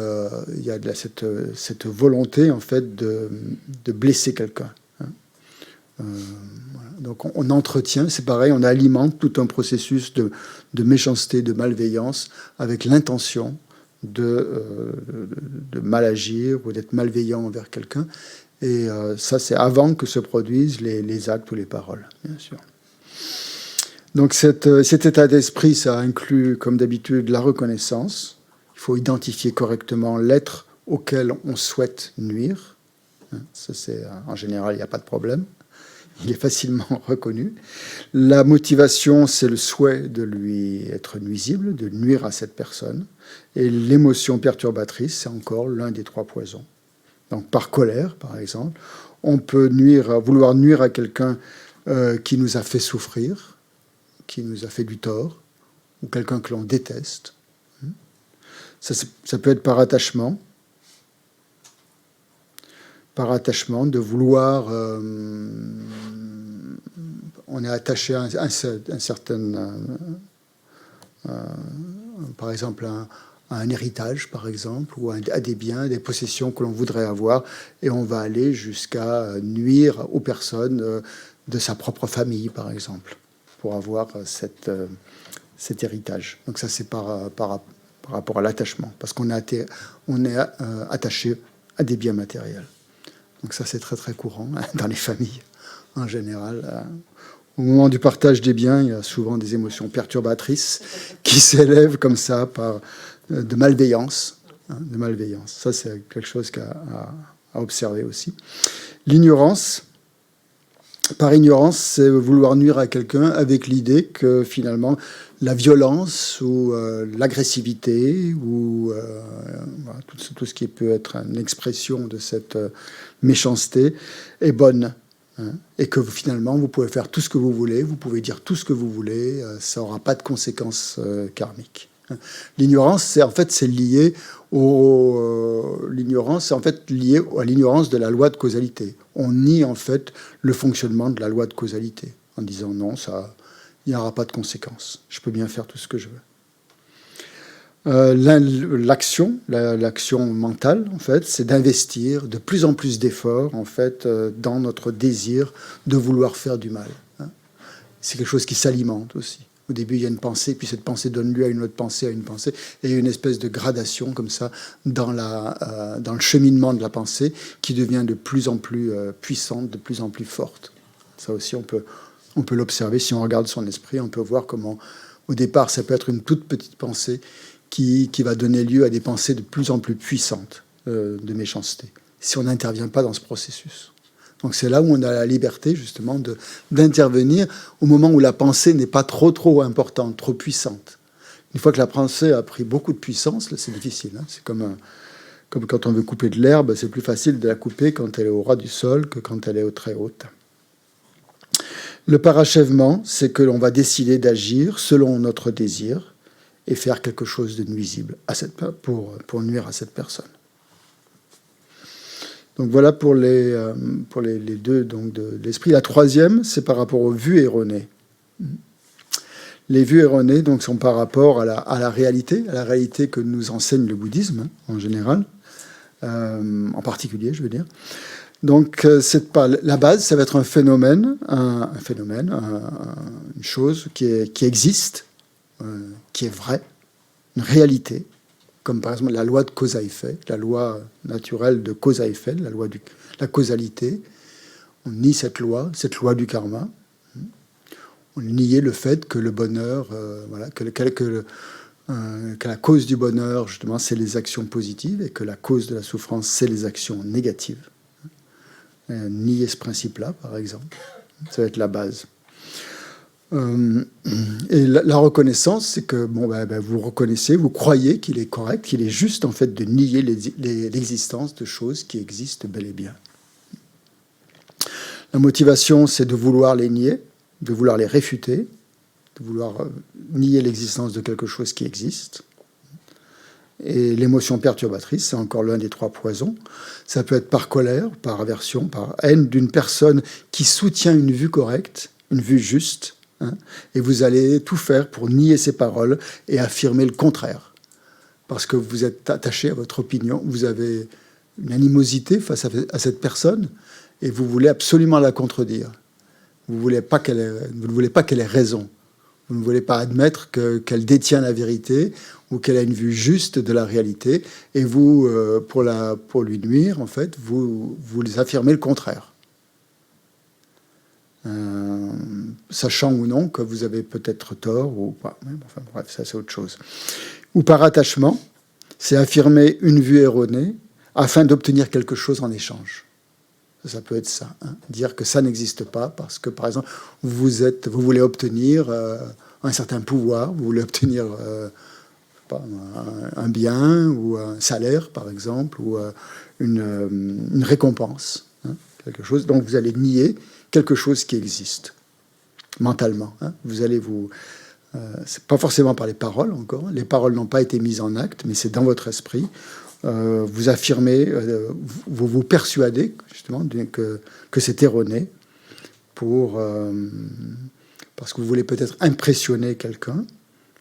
il y a cette volonté, en fait, de blesser quelqu'un. Voilà. Donc, on entretient, c'est pareil, on alimente tout un processus de méchanceté, de malveillance, avec l'intention de mal agir ou d'être malveillant envers quelqu'un. Et ça, c'est avant que se produisent les actes ou les paroles, bien sûr. Donc cet état d'esprit, ça inclut, comme d'habitude, la reconnaissance. Il faut identifier correctement l'être auquel on souhaite nuire. Ça, en général, il n'y a pas de problème. Il est facilement reconnu. La motivation, c'est le souhait de lui être nuisible, de nuire à cette personne. Et l'émotion perturbatrice, c'est encore l'un des 3 poisons. Donc par colère, par exemple, on peut vouloir nuire à quelqu'un qui nous a fait souffrir, qui nous a fait du tort, ou quelqu'un que l'on déteste. Ça peut être par attachement. Par attachement, de vouloir... on est attaché à un certain... par exemple, à un héritage, par exemple, ou à des biens, des possessions que l'on voudrait avoir, et on va aller jusqu'à nuire aux personnes de sa propre famille, par exemple, pour avoir cet héritage. Donc ça, c'est par rapport à l'attachement, parce qu'on est attaché à des biens matériels. Donc ça, c'est très très courant dans les familles, en général. Au moment du partage des biens, il y a souvent des émotions perturbatrices qui s'élèvent comme ça de malveillance. De malveillance. Ça, c'est quelque chose à observer aussi. L'ignorance. Par ignorance, c'est vouloir nuire à quelqu'un avec l'idée que finalement la violence ou l'agressivité ou voilà, tout ce qui peut être une expression de cette méchanceté est bonne. Hein, et que finalement vous pouvez faire tout ce que vous voulez, vous pouvez dire tout ce que vous voulez, ça n'aura pas de conséquences karmiques. L'ignorance, c'est lié l'ignorance, c'est lié à l'ignorance de la loi de causalité. On nie en fait le fonctionnement de la loi de causalité en disant non, il n'y aura pas de conséquences. Je peux bien faire tout ce que je veux. L'action mentale, en fait, c'est d'investir de plus en plus d'efforts, en fait, dans notre désir de vouloir faire du mal. C'est quelque chose qui s'alimente aussi. Au début, il y a une pensée, puis cette pensée donne lieu à une autre pensée, et il y a une espèce de gradation comme ça dans le cheminement de la pensée qui devient de plus en plus puissante, de plus en plus forte. Ça aussi, on peut l'observer. Si on regarde son esprit, on peut voir comment, au départ, ça peut être une toute petite pensée qui va donner lieu à des pensées de plus en plus puissantes de méchanceté, si on n'intervient pas dans ce processus. Donc c'est là où on a la liberté, justement, d'intervenir au moment où la pensée n'est pas trop importante, trop puissante. Une fois que la pensée a pris beaucoup de puissance, là, c'est difficile. Hein. C'est comme quand on veut couper de l'herbe, c'est plus facile de la couper quand elle est au ras du sol que quand elle est très haute. Le parachèvement, c'est que l'on va décider d'agir selon notre désir et faire quelque chose de nuisible pour nuire à cette personne. Donc voilà pour les deux donc de l'esprit. La troisième, c'est par rapport aux vues erronées. Les vues erronées donc, sont par rapport à la réalité que nous enseigne le bouddhisme, en général. en particulier, je veux dire. Donc, la base, ça va être un phénomène, une chose qui existe, qui est vraie, une réalité, comme par exemple la loi de cause à effet, la loi naturelle de cause à effet, la loi de la causalité. On nie cette loi du karma. On niait le fait que le bonheur, que la cause du bonheur, justement, c'est les actions positives et que la cause de la souffrance, c'est les actions négatives. Nier ce principe-là, par exemple, ça va être la base. Et la reconnaissance, c'est que vous reconnaissez, vous croyez qu'il est correct, qu'il est juste, en fait, de nier l'existence de choses qui existent bel et bien. La motivation, c'est de vouloir les nier, de vouloir les réfuter, de vouloir nier l'existence de quelque chose qui existe. Et l'émotion perturbatrice, c'est encore l'un des 3 poisons. Ça peut être par colère, par aversion, par haine d'une personne qui soutient une vue correcte, une vue juste, et vous allez tout faire pour nier ses paroles et affirmer le contraire. Parce que vous êtes attaché à votre opinion, vous avez une animosité face à cette personne, et vous voulez absolument la contredire. Vous ne voulez pas qu'elle ait raison. Vous ne voulez pas admettre qu'elle détient la vérité ou qu'elle a une vue juste de la réalité. Et vous, pour lui nuire, en fait, vous affirmez le contraire. Sachant ou non que vous avez peut-être tort ou pas. Enfin bref, ça c'est autre chose. Ou par attachement, c'est affirmer une vue erronée afin d'obtenir quelque chose en échange. Ça peut être ça, dire que ça n'existe pas parce que, par exemple, vous voulez obtenir un certain pouvoir, vous voulez obtenir un bien ou un salaire, par exemple, ou une récompense, quelque chose. Donc, vous allez nier quelque chose qui existe mentalement. Vous allez c'est pas forcément par les paroles encore. Les paroles n'ont pas été mises en acte, mais c'est dans votre esprit. Vous affirmez, vous vous persuadez justement que c'est erroné parce que vous voulez peut-être impressionner quelqu'un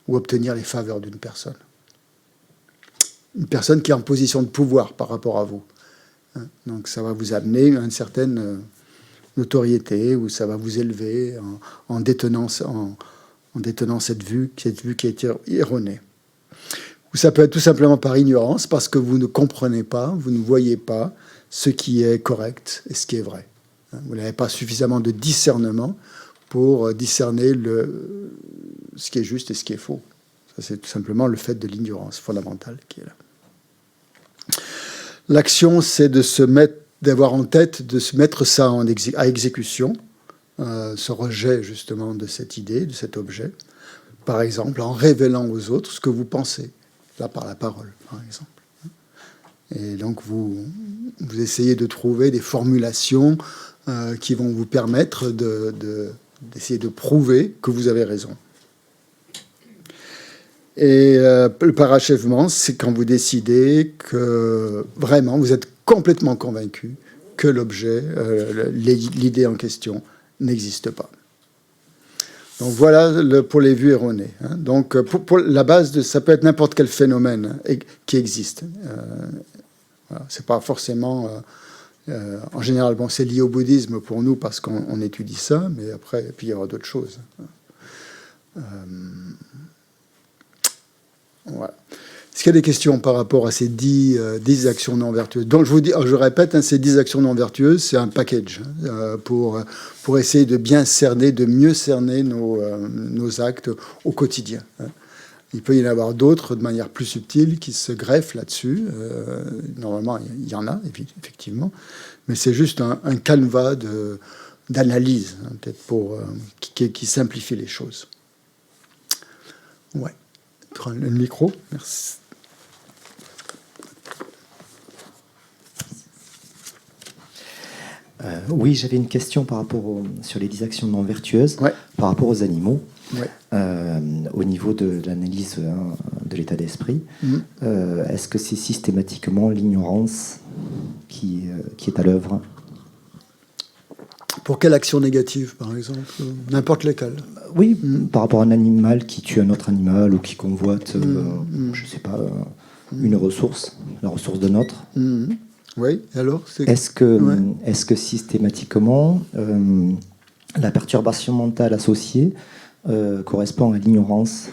ou obtenir les faveurs d'une personne. Une personne qui est en position de pouvoir par rapport à vous. Donc ça va vous amener à une certaine notoriété ou ça va vous élever en détenant cette vue qui a été erronée. Ou ça peut être tout simplement par ignorance, parce que vous ne comprenez pas, vous ne voyez pas ce qui est correct et ce qui est vrai. Vous n'avez pas suffisamment de discernement pour discerner ce qui est juste et ce qui est faux. Ça, c'est tout simplement le fait de l'ignorance fondamentale qui est là. L'action, c'est d'avoir en tête, de se mettre ça à exécution, ce rejet justement de cette idée, de cet objet, par exemple en révélant aux autres ce que vous pensez. Là, par la parole, par exemple. Et donc, vous essayez de trouver des formulations qui vont vous permettre d'essayer de prouver que vous avez raison. Et le parachèvement, c'est quand vous décidez que vraiment, vous êtes complètement convaincu que l'objet, l'idée en question, n'existe pas. Donc voilà pour les vues erronées. Donc pour la base, ça peut être n'importe quel phénomène qui existe. Voilà, c'est pas forcément... en général, c'est lié au bouddhisme pour nous parce qu'on étudie ça, mais après, puis il y aura d'autres choses. Voilà. Est-ce qu'il y a des questions par rapport à ces 10 actions non vertueuses? Donc je répète, ces 10 actions non vertueuses, c'est un package pour essayer de bien cerner, de mieux cerner nos actes au quotidien. Il peut y en avoir d'autres de manière plus subtile qui se greffent là-dessus. Normalement, il y en a, effectivement. Mais c'est juste un canevas d'analyse, peut-être qui simplifie les choses. Ouais. Prends le micro. Merci. Oui, j'avais une question sur les 10 actions non vertueuses, par rapport aux animaux, au niveau de l'analyse de l'état d'esprit. Est-ce que c'est systématiquement l'ignorance qui est à l'œuvre? Pour quelle action négative, par exemple? N'importe lesquelles. Oui, par rapport à un animal qui tue un autre animal ou qui convoite, je ne sais pas, une ressource, la ressource de notre. Oui, alors est-ce que systématiquement, la perturbation mentale associée correspond à l'ignorance?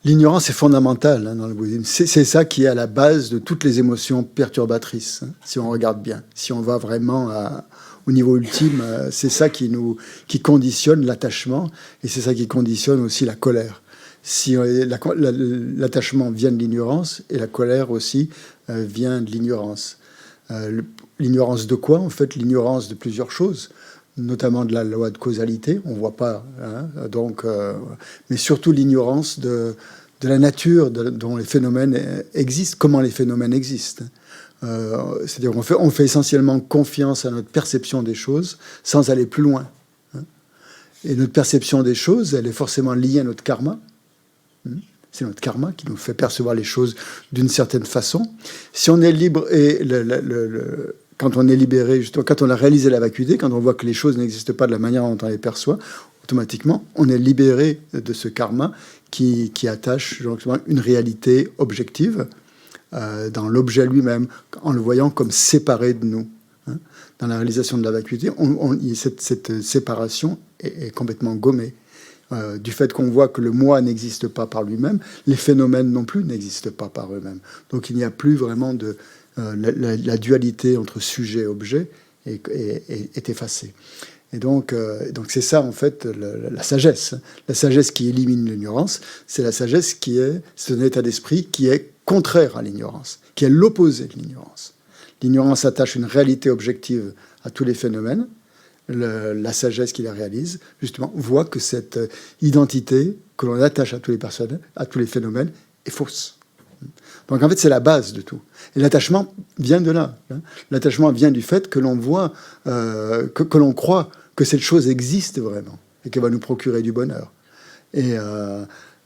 L'ignorance est fondamentale dans le bouddhisme. C'est ça qui est à la base de toutes les émotions perturbatrices, si on regarde bien. Si on va vraiment au niveau ultime, c'est ça qui conditionne l'attachement, et c'est ça qui conditionne aussi la colère. Si l'attachement vient de l'ignorance, et la colère aussi vient de l'ignorance. L'ignorance de quoi? En fait, l'ignorance de plusieurs choses, notamment de la loi de causalité, on ne voit pas. Mais surtout l'ignorance de la nature dont les phénomènes existent, comment les phénomènes existent. C'est-à-dire qu'on fait essentiellement confiance à notre perception des choses sans aller plus loin. Et notre perception des choses, elle est forcément liée à notre karma. C'est notre karma qui nous fait percevoir les choses d'une certaine façon. Si on est libre et quand on est libéré, justement, quand on a réalisé la vacuité, quand on voit que les choses n'existent pas de la manière dont on les perçoit, automatiquement, on est libéré de ce karma qui attache une réalité objective dans l'objet lui-même, en le voyant comme séparé de nous. Dans la réalisation de la vacuité, cette séparation est complètement gommée. Du fait qu'on voit que le moi n'existe pas par lui-même, les phénomènes non plus n'existent pas par eux-mêmes. Donc il n'y a plus vraiment de... la dualité entre sujet et objet est effacée. Et donc c'est ça, en fait, la sagesse. La sagesse qui élimine l'ignorance, c'est la sagesse c'est un état d'esprit qui est contraire à l'ignorance, qui est l'opposé de l'ignorance. L'ignorance attache une réalité objective à tous les phénomènes. La sagesse qui la réalise, justement, voit que cette identité que l'on attache à tous les personnes, à tous les phénomènes, est fausse. Donc en fait, c'est la base de tout. Et l'attachement vient de là. L'attachement vient du fait que l'on voit, que l'on croit que cette chose existe vraiment et qu'elle va nous procurer du bonheur. Et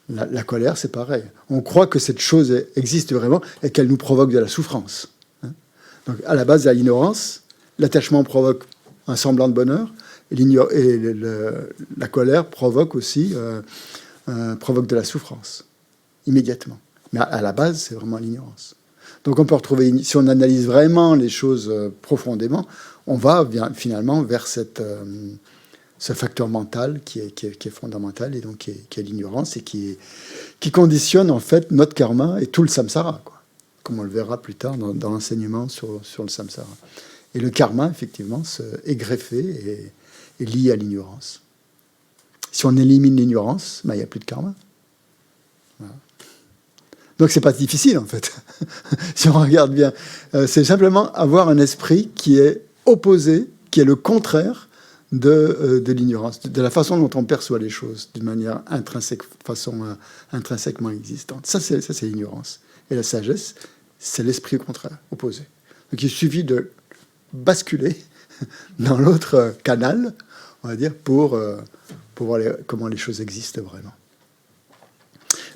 la colère, c'est pareil. On croit que cette chose existe vraiment et qu'elle nous provoque de la souffrance. Donc à la base, de l'ignorance, l'attachement provoque un semblant de bonheur, et la colère provoque aussi provoque de la souffrance, immédiatement. Mais à la base, c'est vraiment l'ignorance. Donc on peut retrouver, si on analyse vraiment les choses profondément, on va finalement vers ce facteur mental qui est fondamental, et donc qui est l'ignorance, et qui conditionne en fait notre karma et tout le samsara, quoi, comme on le verra plus tard dans l'enseignement sur le samsara. Et le karma, effectivement, est greffé et lié à l'ignorance. Si on élimine l'ignorance, il n'y a plus de karma. Voilà. Donc c'est pas difficile, en fait. Si on regarde bien, c'est simplement avoir un esprit qui est opposé, qui est le contraire de l'ignorance, de la façon dont on perçoit les choses, d'une manière intrinsèquement existante. Ça, c'est l'ignorance. Et la sagesse, c'est l'esprit contraire, opposé. Donc il suffit de basculer dans l'autre canal, on va dire, pour voir comment les choses existent vraiment.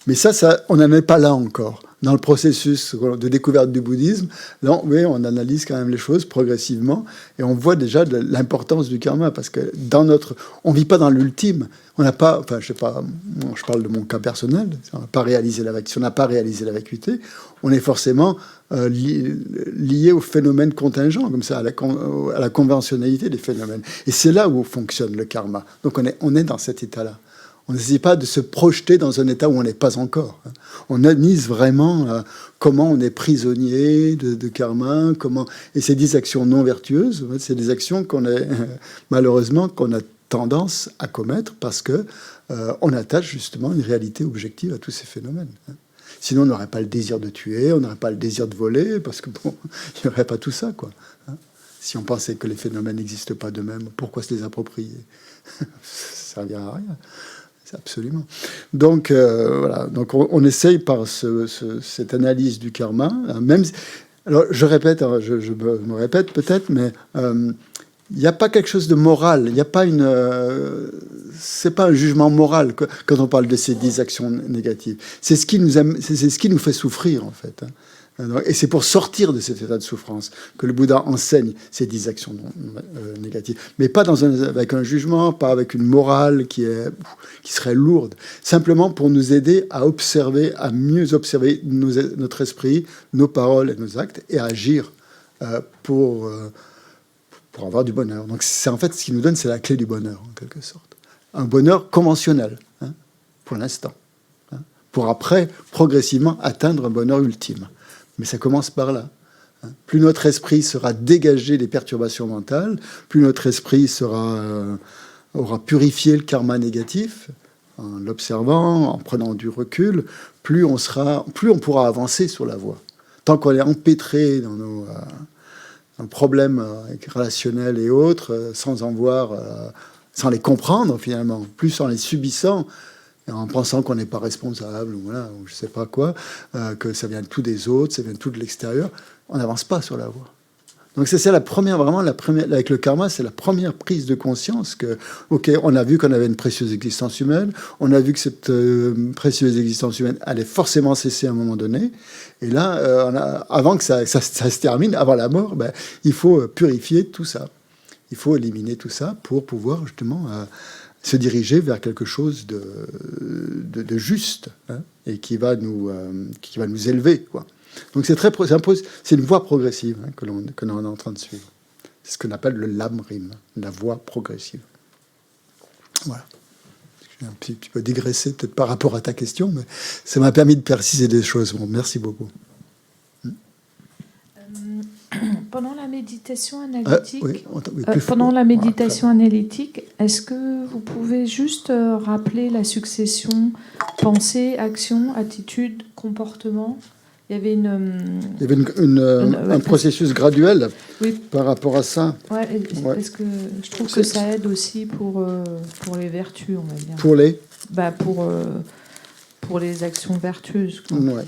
Mais ça, on n'en est pas là encore. Dans le processus de découverte du bouddhisme, là, oui, on analyse quand même les choses progressivement, et on voit déjà l'importance du karma, parce que on vit pas dans l'ultime. On n'a pas, enfin, je sais pas, je parle de mon cas personnel. Si on n'a pas réalisé la vacuité, on est forcément lié aux phénomènes contingents, comme ça, à la conventionnalité des phénomènes. Et c'est là où fonctionne le karma. Donc on est dans cet état-là. On n'essaie pas de se projeter dans un état où on n'est pas encore. On analyse vraiment comment on est prisonnier de karma, et c'est des actions non vertueuses, c'est des actions malheureusement qu'on a tendance à commettre parce que on attache justement une réalité objective à tous ces phénomènes. Sinon, on n'aurait pas le désir de tuer, on n'aurait pas le désir de voler, parce que bon, il n'y aurait pas tout ça, quoi. Si on pensait que les phénomènes n'existent pas d'eux-mêmes, pourquoi se les approprier? Ça ne servira à rien. Absolument. Donc, voilà. Donc, on essaye par cette analyse du karma, même. Alors, je répète, je me répète peut-être, mais il n'y a pas quelque chose de moral, il n'y a pas c'est pas un jugement moral quand on parle de ces 10 actions négatives. C'est ce qui nous fait souffrir, en fait. Et c'est pour sortir de cet état de souffrance que le Bouddha enseigne ces 10 actions négatives. Mais pas avec un jugement, pas avec une morale qui serait lourde. Simplement pour nous aider à mieux observer notre esprit, nos paroles et nos actes, et à agir pour avoir du bonheur. Donc c'est en fait ce qui nous donne, c'est la clé du bonheur, en quelque sorte. Un bonheur conventionnel, pour l'instant. Pour après, progressivement, atteindre un bonheur ultime. Mais ça commence par là. Plus notre esprit sera dégagé des perturbations mentales, plus notre esprit aura purifié le karma négatif, en l'observant, en prenant du recul, plus on pourra avancer sur la voie. Tant qu'on est empêtré dans nos problèmes relationnels et autres, sans les comprendre finalement, plus en les subissant, en pensant qu'on n'est pas responsable, ou je ne sais pas quoi, que ça vient tout des autres, ça vient tout de l'extérieur, on n'avance pas sur la voie. Donc c'est ça la première, avec le karma, c'est la première prise de conscience que, ok, on a vu qu'on avait une précieuse existence humaine, on a vu que cette précieuse existence humaine allait forcément cesser à un moment donné, et là, avant que ça se termine, avant la mort, il faut purifier tout ça. Il faut éliminer tout ça pour pouvoir justement se diriger vers quelque chose de juste, et qui va nous élever, quoi. Donc c'est une voie progressive que l'on est en train de suivre. C'est ce qu'on appelle le lam-rim, la voie progressive. Voilà. J'ai un petit peu dégraissé peut-être par rapport à ta question, mais ça m'a permis de préciser des choses. Bon, merci beaucoup. Pendant la méditation analytique, est-ce que vous pouvez juste rappeler la succession pensée, action, attitude, comportement? Il y avait un processus graduel par rapport à ça. Parce que je trouve que ça aide aussi pour les vertus, on va dire. Pour les actions vertueuses. Ouais.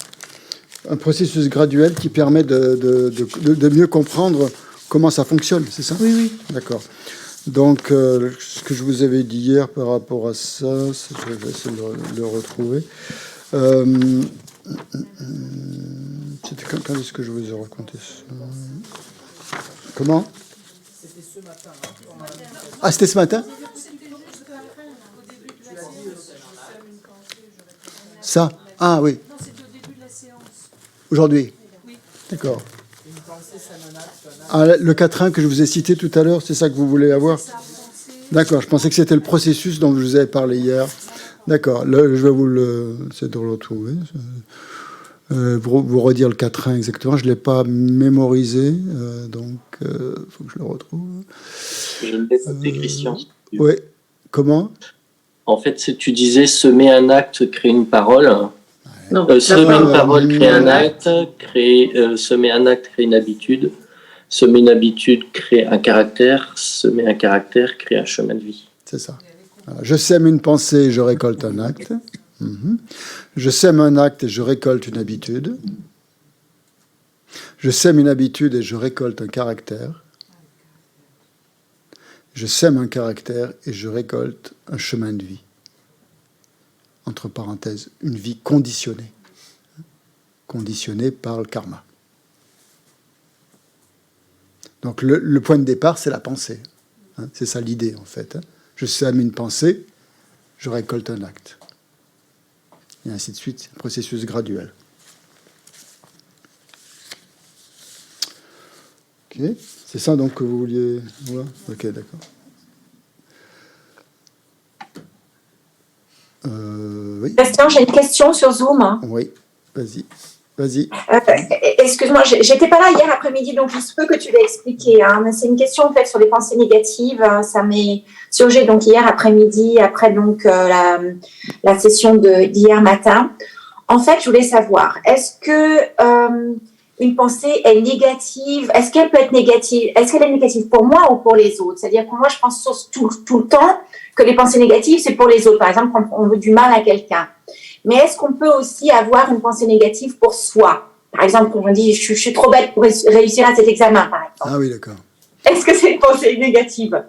Un processus graduel qui permet de mieux comprendre comment ça fonctionne, c'est ça? Oui. D'accord. Donc, ce que je vous avais dit hier par rapport à ça, je vais essayer de le retrouver. C'était quand est-ce que je vous ai raconté ça? Comment? C'était ce matin. Ah, c'était ce matin? Ça? Ah oui. Non, c'était au début de la séance. Aujourd'hui? Oui. D'accord. Ah, le 4.1 que je vous ai cité tout à l'heure, c'est ça que vous voulez avoir? D'accord, je pensais que c'était le processus dont je vous avais parlé hier. D'accord, je vais essayer de le retrouver. Vous redire le 4.1 exactement. Je ne l'ai pas mémorisé, donc il faut que je le retrouve. Je le laisse à Christian. Oui, comment? En fait, tu disais semer un acte, créer une parole. Semer une parole, créer un acte, semer un acte, créer une habitude. Semer une habitude, créer un caractère. Semer un caractère, créer un chemin de vie. C'est ça. Alors, je sème une pensée, je récolte un acte. Je sème un acte et je récolte une habitude. Je sème une habitude et je récolte un caractère. Je sème un caractère et je récolte un chemin de vie. Entre parenthèses, une vie conditionnée. Conditionnée par le karma. Donc le point de départ, c'est la pensée. C'est ça l'idée, en fait. Je sème une pensée, je récolte un acte. Et ainsi de suite, c'est un processus graduel. Ok, c'est ça donc que vous vouliez... Voilà. Ok, d'accord. Oui. Bastien, j'ai une question sur Zoom. Oui, vas-y. Excuse-moi, j'étais pas là hier après-midi, donc il se peut que tu l'aies expliqué. Mais c'est une question en fait sur les pensées négatives. Ça m'est surgé donc hier après-midi, après donc la session d'hier matin. En fait, je voulais savoir, est-ce que une pensée est négative? Est-ce qu'elle peut être négative? Est-ce qu'elle est négative pour moi ou pour les autres? C'est-à-dire que moi, je pense tout le temps que les pensées négatives, c'est pour les autres. Par exemple, quand on veut du mal à quelqu'un. Mais est-ce qu'on peut aussi avoir une pensée négative pour soi? Par exemple, quand on dit « je suis trop bête pour réussir à cet examen », par exemple. Ah oui, d'accord. Est-ce que c'est une pensée négative?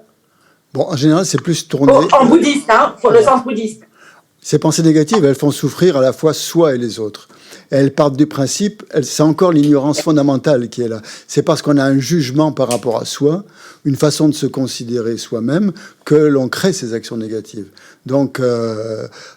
Bon, en général, c'est plus tourné... En bouddhiste, hein, pour le sens bouddhiste. Ces pensées négatives, elles font souffrir à la fois soi et les autres. Et elles partent du principe, c'est encore l'ignorance fondamentale qui est là. C'est parce qu'on a un jugement par rapport à soi, une façon de se considérer soi-même, que l'on crée ces actions négatives. Donc,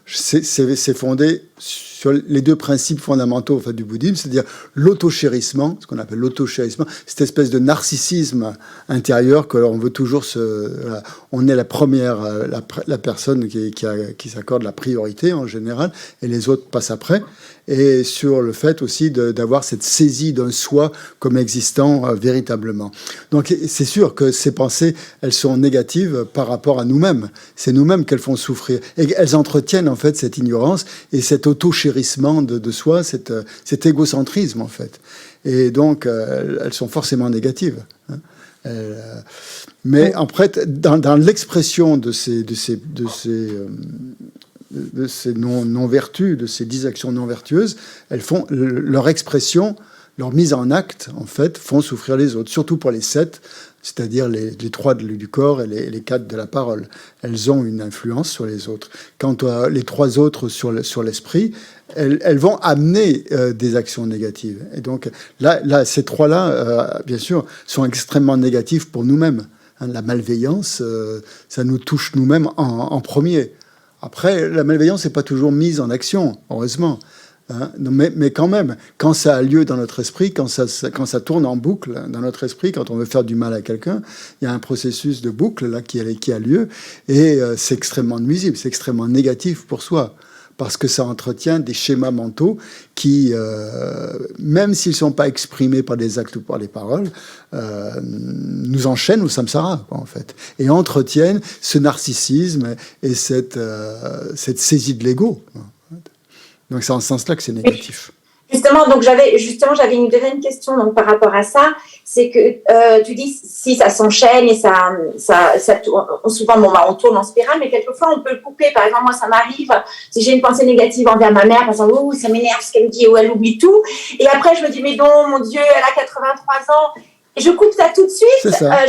c'est fondé sur les deux principes fondamentaux du bouddhisme, c'est-à-dire l'auto-chérissement, ce qu'on appelle l'auto-chérissement, cette espèce de narcissisme intérieur que l'on veut toujours voilà, on est la première, la personne qui s'accorde la priorité en général, et les autres passent après. Et sur le fait aussi d'avoir cette saisie d'un soi comme existant véritablement. Donc c'est sûr que ces pensées, elles sont négatives par rapport à nous-mêmes. C'est nous-mêmes qu'elles font souffrir. Et elles entretiennent en fait cette ignorance et cet auto-chérissement de soi, cet égocentrisme en fait. Et donc elles sont forcément négatives. Mais après, dans l'expression de ces non-vertus, de ces 10 actions non vertueuses, elles font leur expression, leur mise en acte, en fait, font souffrir les autres, surtout pour les 7, c'est-à-dire les 3 du corps et les 4 de la parole. Elles ont une influence sur les autres. Quant à les 3 autres sur l'esprit, elles vont amener des actions négatives. Et donc, là ces 3-là, bien sûr, sont extrêmement négatifs pour nous-mêmes. Hein, la malveillance, ça nous touche nous-mêmes en premier. Après, la malveillance n'est pas toujours mise en action, heureusement. Hein, mais quand même, quand ça a lieu dans notre esprit, quand ça tourne en boucle dans notre esprit, quand on veut faire du mal à quelqu'un, il y a un processus de boucle là, qui a lieu, et c'est extrêmement nuisible, c'est extrêmement négatif pour soi, parce que ça entretient des schémas mentaux qui, même s'ils ne sont pas exprimés par des actes ou par des paroles, nous enchaînent au samsara, quoi, en fait, et entretiennent ce narcissisme et cette saisie de l'ego. Donc c'est en ce sens-là que c'est négatif. Justement, donc j'avais une deuxième question donc par rapport à ça, c'est que tu dis si ça s'enchaîne et ça tourne, souvent on tourne en spirale, mais quelquefois on peut le couper. Par exemple, moi ça m'arrive si j'ai une pensée négative envers ma mère, par exemple, ça m'énerve ce qu'elle me dit ou elle oublie tout, et après je me dis mais non, mon Dieu, elle a 83 ans, et je coupe ça tout de suite. C'est ça.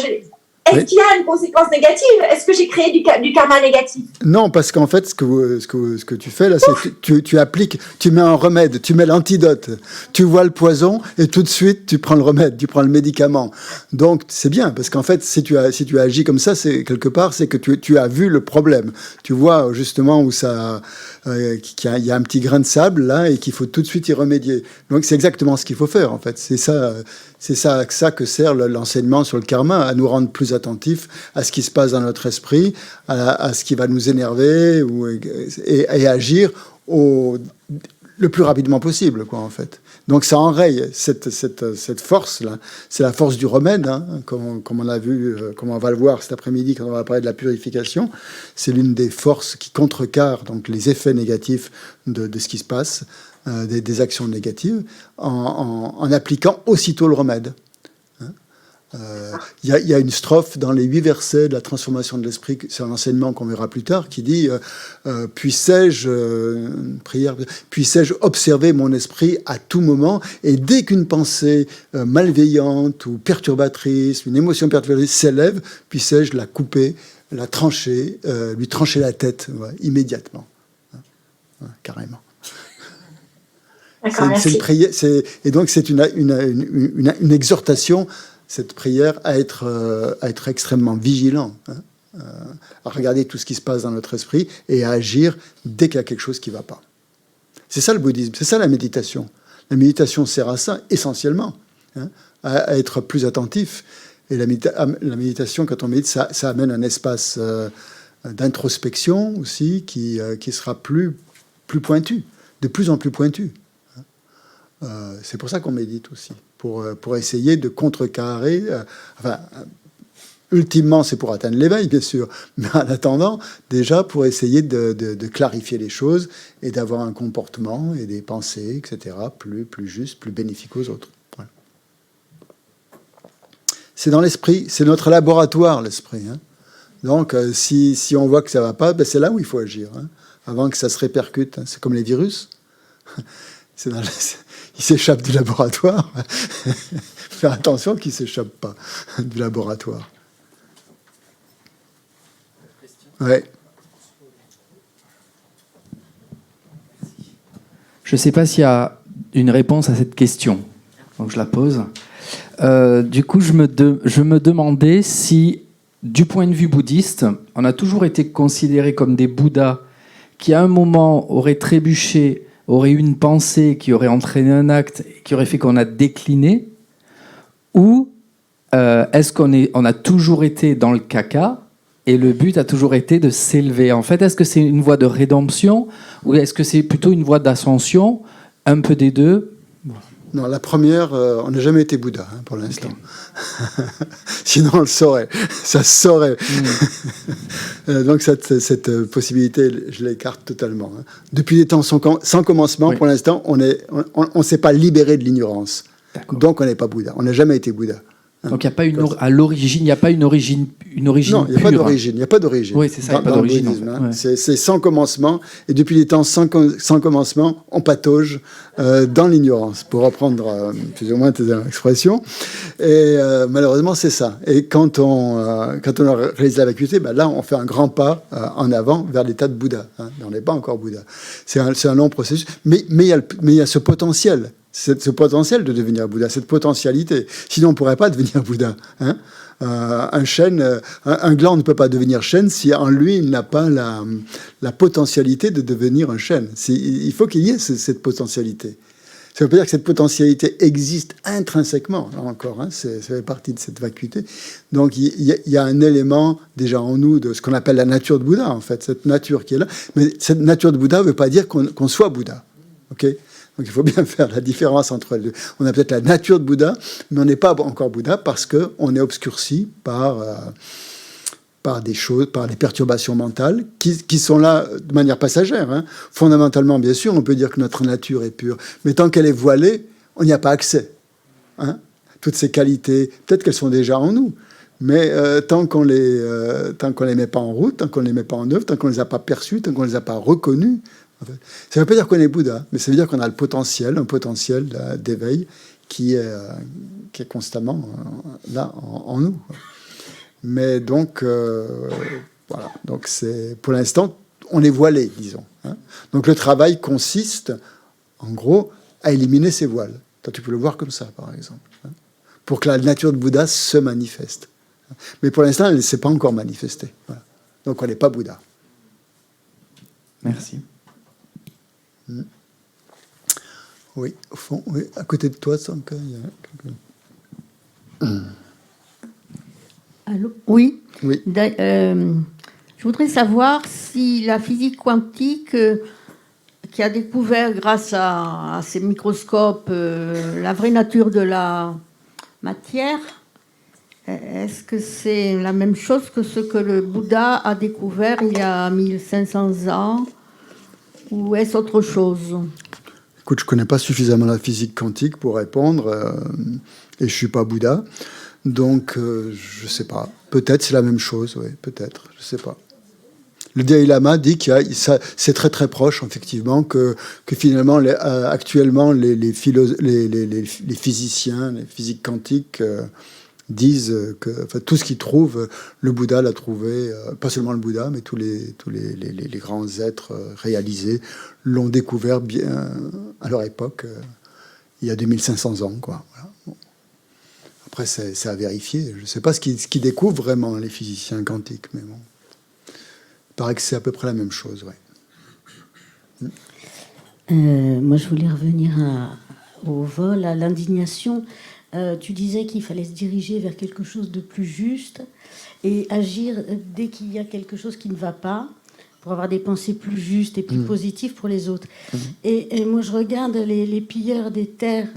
Est-ce qu'il y a une conséquence négative? Est-ce que j'ai créé du karma négatif? Non, parce qu'en fait, ce que tu fais là, c'est que tu appliques, tu mets un remède, tu mets l'antidote, tu vois le poison et tout de suite tu prends le remède, tu prends le médicament. Donc c'est bien, parce qu'en fait, si tu agis comme ça, c'est quelque part, c'est que tu as vu le problème. Tu vois justement où qu'il y a un petit grain de sable là et qu'il faut tout de suite y remédier. Donc c'est exactement ce qu'il faut faire en fait. C'est ça que sert l'enseignement sur le karma, à nous rendre plus attentifs à ce qui se passe dans notre esprit, à ce qui va nous énerver et agir le plus rapidement possible, quoi, en fait. Donc ça enraye cette force-là. C'est la force du remède, hein, comme on a vu, comme on va le voir cet après-midi quand on va parler de la purification. C'est l'une des forces qui contrecarre donc les effets négatifs de ce qui se passe, des actions négatives, en appliquant aussitôt le remède. Il y a une strophe dans les 8 versets de la transformation de l'esprit, c'est un enseignement qu'on verra plus tard, qui dit puissais-je observer mon esprit à tout moment, et dès qu'une pensée malveillante ou perturbatrice, une émotion perturbatrice s'élève, puissais-je la couper, la trancher, lui trancher la tête, immédiatement, carrément. C'est une prière, et donc c'est une exhortation, cette prière, à être extrêmement vigilant, hein, à regarder tout ce qui se passe dans notre esprit et à agir dès qu'il y a quelque chose qui ne va pas. C'est ça le bouddhisme, c'est ça la méditation. La méditation sert à ça essentiellement, hein, à être plus attentif. Et la méditation, quand on médite, ça amène un espace d'introspection aussi qui sera plus pointu, de plus en plus pointu. C'est pour ça qu'on médite aussi, pour essayer de contrecarrer. Ultimement, c'est pour atteindre l'éveil, bien sûr, mais en attendant, déjà pour essayer de clarifier les choses et d'avoir un comportement et des pensées, etc., plus justes, plus bénéfiques aux autres. Voilà. C'est dans l'esprit, c'est notre laboratoire, l'esprit. Hein. Donc, si on voit que ça ne va pas, ben c'est là où il faut agir, hein, avant que ça se répercute. Hein. C'est comme les virus. il s'échappe du laboratoire. Faire attention qu'il ne s'échappe pas du laboratoire. Ouais. Je ne sais pas s'il y a une réponse à cette question, donc je la pose. Du coup, je me demandais si, du point de vue bouddhiste, on a toujours été considérés comme des Bouddhas qui, à un moment, auraient trébuché, auraient eu une pensée qui aurait entraîné un acte, qui aurait fait qu'on a décliné, ou est-ce qu'on a toujours été dans le caca et le but a toujours été de s'élever? En fait, est-ce que c'est une voie de rédemption ou est-ce que c'est plutôt une voie d'ascension? Un peu des deux? Non, la première, on n'a jamais été Bouddha, pour l'instant. Okay. Sinon, on le saurait. Ça se saurait. Donc, cette possibilité, je l'écarte totalement. Depuis des temps sans commencement, pour l'instant, on ne s'est pas libéré de l'ignorance. Donc, on n'est pas Bouddha. On n'a jamais été Bouddha. Donc, il n'y a pas à l'origine, il n'y a pas une origine non, il n'y a pas d'origine. Il n'y a pas d'origine. Oui, c'est ça, il n'y a pas d'origine. En fait. Ouais. C'est sans commencement. Et depuis les temps sans commencement, on patauge dans l'ignorance, pour reprendre plus ou moins tes expressions. Et malheureusement, c'est ça. Et quand on a réalisé la vacuité, là, on fait un grand pas en avant vers l'état de Bouddha. On n'est pas encore Bouddha. C'est un long processus. Mais il y a ce potentiel. Ce potentiel de devenir Bouddha, cette potentialité. Sinon, on ne pourrait pas devenir Bouddha. Un chêne, un gland ne peut pas devenir chêne si en lui, il n'a pas la potentialité de devenir un chêne. Il faut qu'il y ait cette potentialité. Ça veut pas dire que cette potentialité existe intrinsèquement, là encore, ça fait partie de cette vacuité. Donc, il y a un élément déjà en nous de ce qu'on appelle la nature de Bouddha, en fait, cette nature qui est là. Mais cette nature de Bouddha ne veut pas dire qu'on soit Bouddha. OK ? Donc il faut bien faire la différence entre les deux. On a peut-être la nature de Bouddha, mais on n'est pas encore Bouddha parce qu'on est obscurci par des choses, par des perturbations mentales qui sont là de manière passagère. Fondamentalement, bien sûr, on peut dire que notre nature est pure, mais tant qu'elle est voilée, on n'y a pas accès. Toutes ces qualités, peut-être qu'elles sont déjà en nous, mais tant qu'on les met pas en route, tant qu'on les met pas en œuvre, tant qu'on les a pas perçues, tant qu'on les a pas reconnues, ça ne veut pas dire qu'on est Bouddha, mais ça veut dire qu'on a un potentiel d'éveil qui est constamment là en nous. Mais donc, voilà. Donc pour l'instant, on est voilé, disons. Donc le travail consiste, en gros, à éliminer ces voiles. Toi, tu peux le voir comme ça, par exemple, pour que la nature de Bouddha se manifeste. Mais pour l'instant, elle ne s'est pas encore manifestée. Voilà. Donc on n'est pas Bouddha. Merci. Oui, au fond, oui. À côté de toi, il y a quelqu'un. Allô ? Oui. Oui. Je voudrais savoir si la physique quantique, qui a découvert grâce à ces microscopes la vraie nature de la matière, est-ce que c'est la même chose que ce que le Bouddha a découvert il y a 1500 ans ? Ou est-ce autre chose ? Écoute, je ne connais pas suffisamment la physique quantique pour répondre, et je ne suis pas Bouddha, donc je ne sais pas. Peut-être c'est la même chose, oui, peut-être, je ne sais pas. Le Dalai Lama dit que c'est très très proche, effectivement, que finalement, actuellement, les physiciens, les physiques quantiques disent que tout ce qu'ils trouvent, le Bouddha l'a trouvé, pas seulement le Bouddha, mais tous les grands êtres réalisés l'ont découvert bien à leur époque, il y a 2500 ans, quoi. Voilà. Bon. Après, c'est à vérifier. Je ne sais pas ce qu'ils découvrent vraiment, les physiciens quantiques, mais bon. Il paraît que c'est à peu près la même chose, ouais. Moi, je voulais revenir au vol, à l'indignation. Tu disais qu'il fallait se diriger vers quelque chose de plus juste et agir dès qu'il y a quelque chose qui ne va pas, pour avoir des pensées plus justes et plus positives pour les autres. Et moi, je regarde les pilleurs des terres,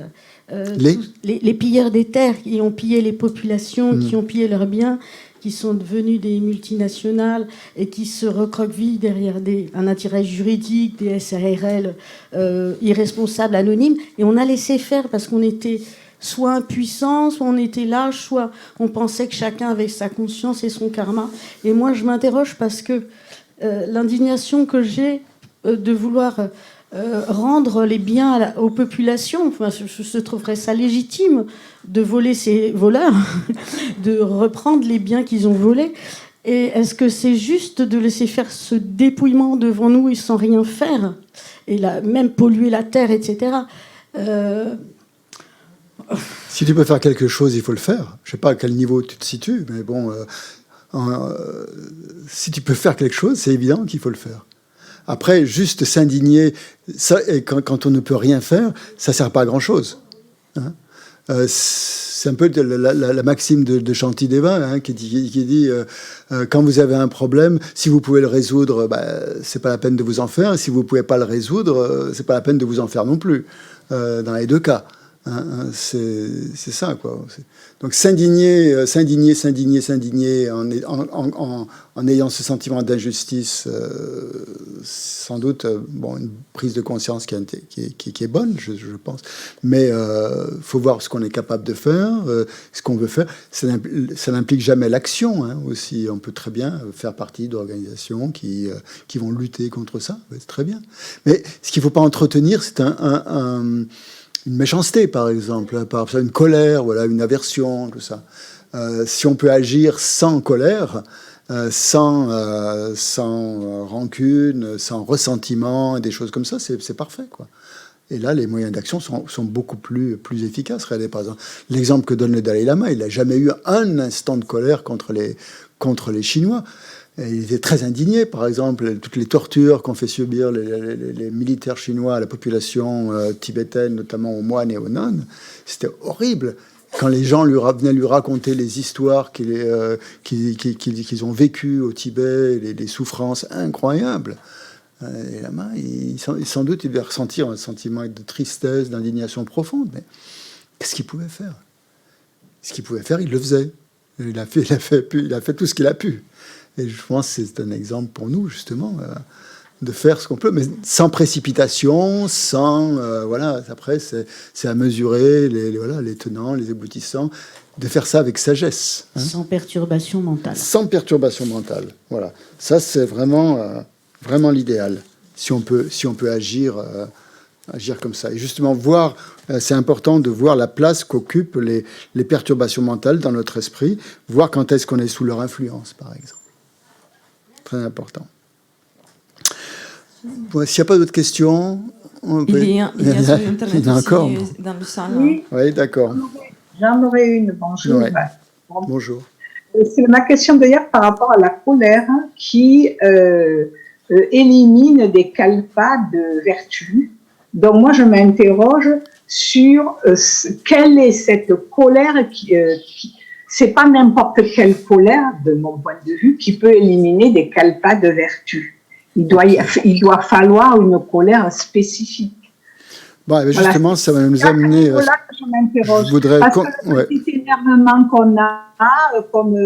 les pilleurs des terres qui ont pillé les populations, qui ont pillé leurs biens, qui sont devenus des multinationales et qui se recroquevillent derrière un intérêt juridique, des SARL irresponsables, anonymes. Et on a laissé faire parce qu'on était soit impuissant, soit on était lâche, soit on pensait que chacun avait sa conscience et son karma. Et moi, je m'interroge parce que l'indignation que j'ai de vouloir rendre les biens aux populations. Enfin, je trouverais ça légitime de voler ces voleurs, de reprendre les biens qu'ils ont volés. Et est-ce que c'est juste de laisser faire ce dépouillement devant nous et sans rien faire, et même polluer la terre, etc. Si tu peux faire quelque chose, il faut le faire. Je ne sais pas à quel niveau tu te situes, mais bon, si tu peux faire quelque chose, c'est évident qu'il faut le faire. Après, juste s'indigner, ça, et quand on ne peut rien faire, ça ne sert pas à grand-chose. Hein. C'est un peu la maxime de Chanty-Desvins, hein, qui dit quand vous avez un problème, si vous pouvez le résoudre, c'est pas la peine de vous en faire. Et si vous pouvez pas le résoudre, c'est pas la peine de vous en faire non plus. Dans les deux cas, hein, c'est ça, quoi. Donc s'indigner en ayant ce sentiment d'injustice, sans doute, une prise de conscience qui est bonne, je pense. Mais faut voir ce qu'on est capable de faire, ce qu'on veut faire. Ça n'implique jamais l'action, hein, aussi. On peut très bien faire partie d'organisations qui vont lutter contre ça. C'est très bien. Mais ce qu'il ne faut pas entretenir, c'est une méchanceté, par exemple, une colère, voilà, une aversion, tout ça. Si on peut agir sans colère, sans rancune, sans ressentiment, des choses comme ça, c'est parfait, quoi. Et là, les moyens d'action sont beaucoup plus efficaces. Regardez, par exemple, l'exemple que donne le Dalai Lama, il n'a jamais eu un instant de colère contre les Chinois. Et il était très indigné, par exemple, toutes les tortures qu'ont fait subir les militaires chinois à la population tibétaine, notamment aux moines et aux nonnes. C'était horrible. Quand les gens venaient lui raconter les histoires qu'ils ont vécues au Tibet, les souffrances incroyables, et la main, sans doute, il devait ressentir un sentiment de tristesse, d'indignation profonde. Mais qu'est-ce qu'il pouvait faire? Ce qu'il pouvait faire, il le faisait. Il a fait tout ce qu'il a pu. Et je pense que c'est un exemple pour nous, justement, de faire ce qu'on peut, mais sans précipitation, voilà. Après, c'est à mesurer les tenants, les aboutissants, de faire ça avec sagesse. Hein. Sans perturbation mentale. Sans perturbation mentale, voilà. Ça, c'est vraiment l'idéal, si on peut agir comme ça. Et justement, c'est important de voir la place qu'occupent les perturbations mentales dans notre esprit, voir quand est-ce qu'on est sous leur influence, par exemple. Très important. Bon, s'il n'y a pas d'autres questions... Il y a sur Internet il y en a encore. dans le salon. Oui, oui, d'accord. J'en aurais une. Bonjour. Ouais. Bonjour. C'est ma question d'ailleurs par rapport à la colère qui élimine des kalpas de vertu. Donc moi, je m'interroge sur quelle est cette colère qui c'est pas n'importe quelle colère, de mon point de vue, qui peut éliminer des kalpas de vertu. Il doit falloir une colère spécifique. Bon, mais justement, voilà. Ça va nous amener... C'est là que je m'interroge. Parce que le petit énervement qu'on a, comme,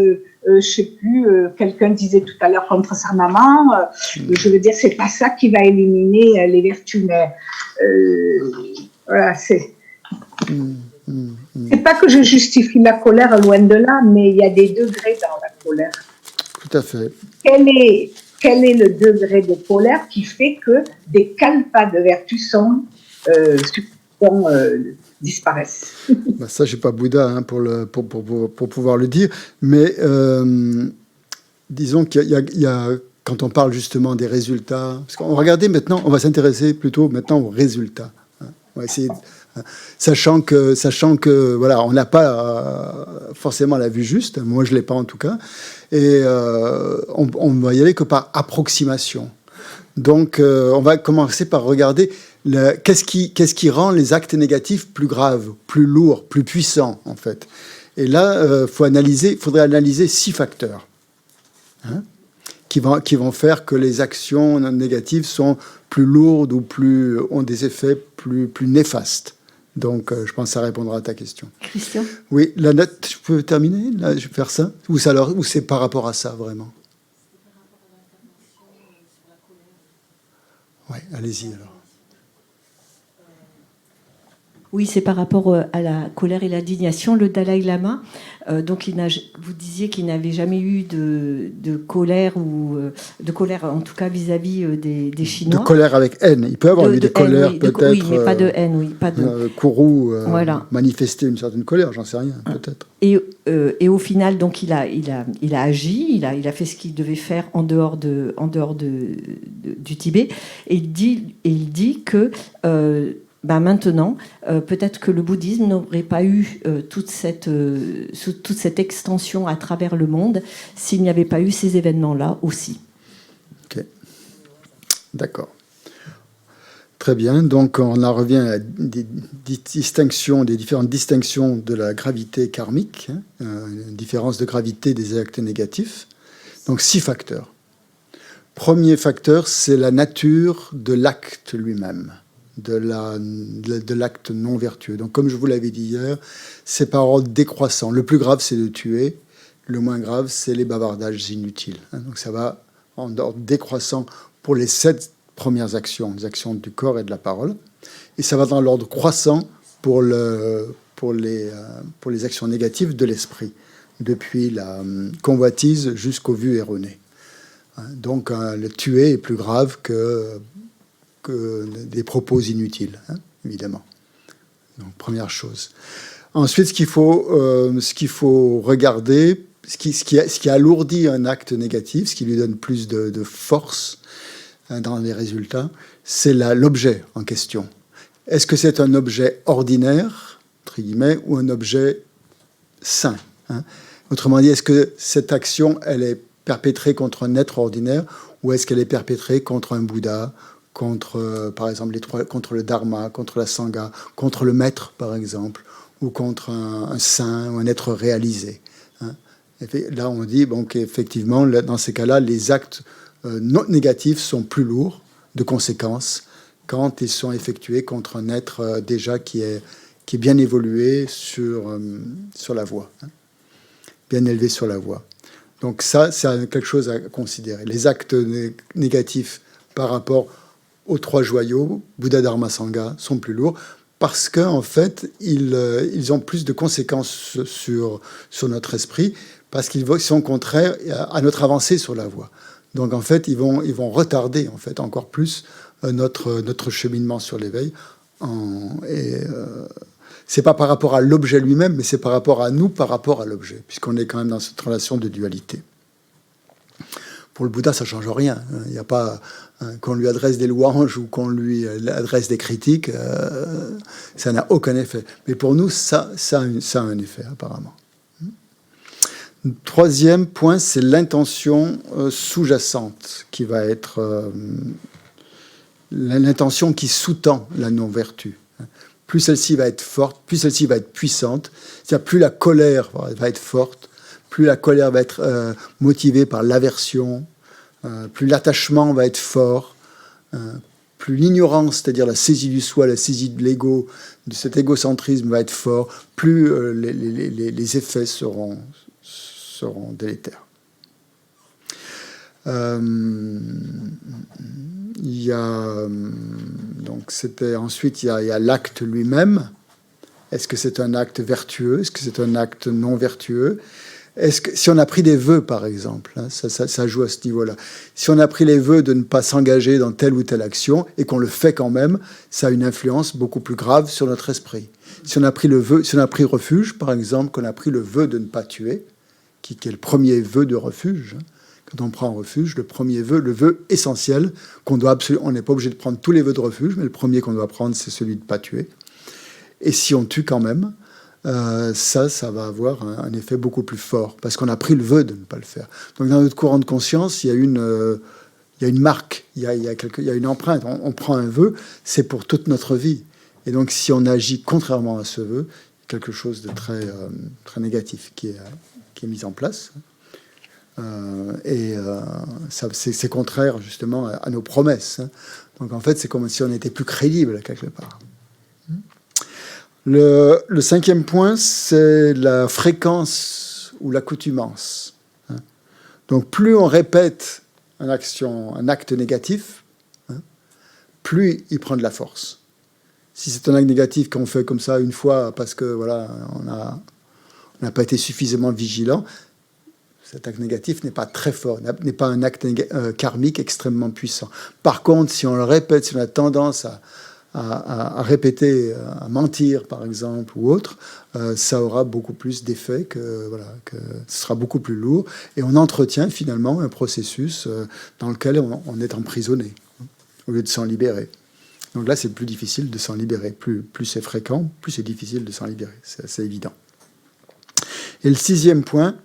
je sais plus, quelqu'un disait tout à l'heure contre sa maman, je veux dire, c'est pas ça qui va éliminer les vertus, mais voilà, c'est... C'est pas que je justifie la colère, loin de là, mais il y a des degrés dans la colère. Tout à fait. Quel est le degré de colère qui fait que des kalpas de vertu disparaissent? Ça, je suis pas Bouddha, hein, pour pouvoir le dire, mais disons qu'il y a quand on parle justement des résultats, parce qu'on va regarder maintenant, on va s'intéresser plutôt maintenant aux résultats. Hein. On va essayer sachant que voilà, on n'a pas forcément la vue juste, moi je l'ai pas en tout cas, et on va y aller que par approximation. Donc on va commencer par regarder qu'est-ce qui rend les actes négatifs plus graves, plus lourds, plus puissants en fait. Et là, faudrait analyser 6 facteurs, hein, qui vont faire que les actions négatives sont plus lourdes ou ont des effets plus néfastes. Donc, je pense que ça répondra à ta question. Christian ? Oui, la note, je peux terminer là, je vais faire ça ou c'est par rapport à ça, vraiment? Oui, allez-y alors. Oui, c'est par rapport à la colère et l'indignation. Le Dalai Lama, donc vous disiez qu'il n'avait jamais eu de colère, ou de colère en tout cas vis-à-vis des Chinois. De colère avec haine. Il peut avoir eu des colères oui, peut-être. Oui, mais pas de haine, oui. Pas de... Kourou voilà. manifester une certaine colère, j'en sais rien, peut-être. Et au final, donc, il a agi, il a fait ce qu'il devait faire en dehors du Tibet. Et il dit que maintenant, peut-être que le bouddhisme n'aurait pas eu toute cette extension à travers le monde s'il n'y avait pas eu ces événements-là aussi. Ok, d'accord. Très bien, donc on en revient à des différentes distinctions de la gravité karmique, une différence de gravité des actes négatifs. Donc 6 facteurs. Premier facteur, c'est la nature de l'acte lui-même, de l'acte non vertueux. Donc comme je vous l'avais dit hier, c'est par ordre décroissant. Le plus grave, c'est de tuer. Le moins grave, c'est les bavardages inutiles. Donc ça va en ordre décroissant pour les 7 premières actions, les actions du corps et de la parole. Et ça va dans l'ordre croissant pour les actions négatives de l'esprit, depuis la convoitise jusqu'aux vues erronées. Donc le tuer est plus grave que des propos inutiles, évidemment. Donc première chose. Ensuite, ce qu'il faut regarder, ce qui alourdit un acte négatif, ce qui lui donne plus de force dans les résultats, c'est l'objet en question. Est-ce que c'est un objet ordinaire, entre guillemets, ou un objet saint, Autrement dit, est-ce que cette action, elle est perpétrée contre un être ordinaire, ou est-ce qu'elle est perpétrée contre un Bouddha, par exemple, contre le Dharma, contre la Sangha, contre le maître, par exemple, ou contre un saint, ou un être réalisé. Là, on dit qu'effectivement, dans ces cas-là, les actes non négatifs sont plus lourds de conséquences quand ils sont effectués contre un être déjà qui est bien évolué sur la voie, bien élevé sur la voie. Donc ça, c'est quelque chose à considérer. Les actes négatifs par rapport aux 3 joyaux, Bouddha, Dharma, Sangha, sont plus lourds parce qu'en fait, ils ont plus de conséquences sur notre esprit parce qu'ils sont contraires à notre avancée sur la voie. Donc en fait, ils vont retarder en fait encore plus notre cheminement sur l'éveil. C'est pas par rapport à l'objet lui-même, mais c'est par rapport à nous, par rapport à l'objet, puisqu'on est quand même dans cette relation de dualité. Pour le Bouddha, ça change rien. Il n'y a pas qu'on lui adresse des louanges ou qu'on lui adresse des critiques, ça n'a aucun effet. Mais pour nous, ça a un effet apparemment. Troisième point, c'est l'intention sous-jacente qui va être l'intention qui sous-tend la non-vertu. Plus celle-ci va être forte, plus celle-ci va être puissante, c'est-à-dire plus la colère va être forte, plus la colère va être motivée par l'aversion, plus l'attachement va être fort, plus l'ignorance, c'est-à-dire la saisie du soi, la saisie de l'ego, de cet égocentrisme va être fort, plus les effets seront délétères. Ensuite, il y a l'acte lui-même. Est-ce que c'est un acte vertueux? Est-ce que c'est un acte non vertueux? Si on a pris des vœux, par exemple, ça joue à ce niveau-là. Si on a pris les vœux de ne pas s'engager dans telle ou telle action et qu'on le fait quand même, ça a une influence beaucoup plus grave sur notre esprit. Si on a pris refuge, par exemple, qu'on a pris le vœu de ne pas tuer, qui est le premier vœu de refuge. Quand on prend refuge, le premier vœu, le vœu essentiel, qu'on doit absolument, on n'est pas obligé de prendre tous les vœux de refuge, mais le premier qu'on doit prendre, c'est celui de ne pas tuer. Et si on tue quand même, ça va avoir un effet beaucoup plus fort, parce qu'on a pris le vœu de ne pas le faire. Donc dans notre courant de conscience, il y a une marque, il y a une empreinte. On prend un vœu, c'est pour toute notre vie. Et donc si on agit contrairement à ce vœu, quelque chose de très négatif qui est mise en place. C'est contraire justement à nos promesses. Donc en fait, c'est comme si on était plus crédible quelque part. Le 5e point, c'est la fréquence ou l'accoutumance. Donc plus on répète un acte négatif, plus il prend de la force. Si c'est un acte négatif qu'on fait comme ça une fois parce que voilà, on n'a pas été suffisamment vigilant, cet acte négatif n'est pas très fort, n'est pas un acte karmique extrêmement puissant. Par contre, si on le répète, si on a tendance à répéter, à mentir par exemple ou autre, ça aura beaucoup plus d'effet que ce sera beaucoup plus lourd, et on entretient finalement un processus dans lequel on est emprisonné au lieu de s'en libérer. Donc là, c'est plus difficile de s'en libérer. Plus c'est fréquent, plus c'est difficile de s'en libérer. C'est assez évident. Et le 6e point,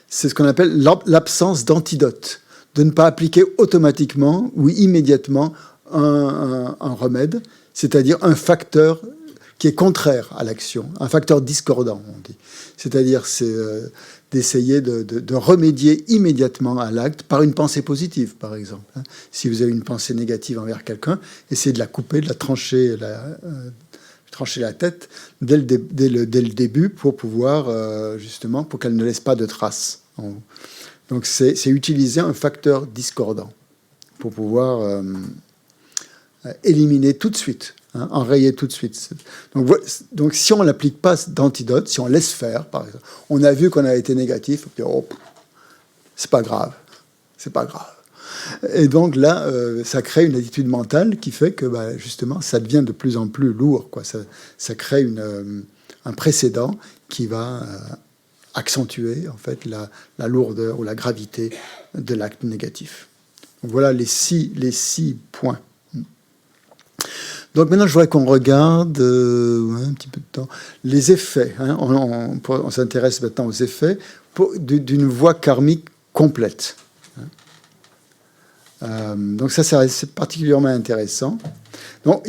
c'est ce qu'on appelle l'absence d'antidote. De ne pas appliquer automatiquement ou immédiatement un remède, c'est-à-dire un facteur qui est contraire à l'action, un facteur discordant, on dit. C'est-à-dire, c'est d'essayer de remédier immédiatement à l'acte par une pensée positive, par exemple. Si vous avez une pensée négative envers quelqu'un, essayez de la couper, de la trancher la tête dès le début pour pouvoir, justement, pour qu'elle ne laisse pas de traces. Donc, c'est utiliser un facteur discordant pour pouvoir éliminer tout de suite, enrayer tout de suite. Donc si on n'applique pas d'antidote, si on laisse faire, par exemple, on a vu qu'on a été négatif, puis c'est pas grave, c'est pas grave. Et donc là, ça crée une attitude mentale qui fait que justement, ça devient de plus en plus lourd, quoi. Ça crée un précédent qui va accentuer en fait la lourdeur ou la gravité de l'acte négatif. Donc voilà les six points. Donc maintenant, je voudrais qu'on regarde un petit peu de temps les effets. On s'intéresse maintenant aux effets d'une voie karmique complète. Donc ça, c'est particulièrement intéressant. Donc,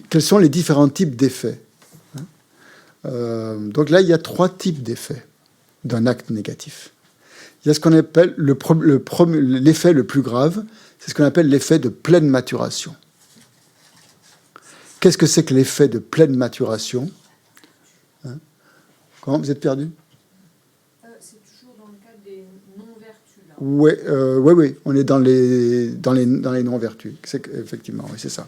quels sont les différents types d'effets? Donc là, il y a 3 types d'effets d'un acte négatif. Il y a ce qu'on appelle l'effet le plus grave, c'est ce qu'on appelle l'effet de pleine maturation. Qu'est-ce que c'est que l'effet de pleine maturation? Comment vous êtes perdu? C'est toujours dans le cadre des non-vertus. Oui, on est dans les non-vertus. Effectivement, oui, c'est ça.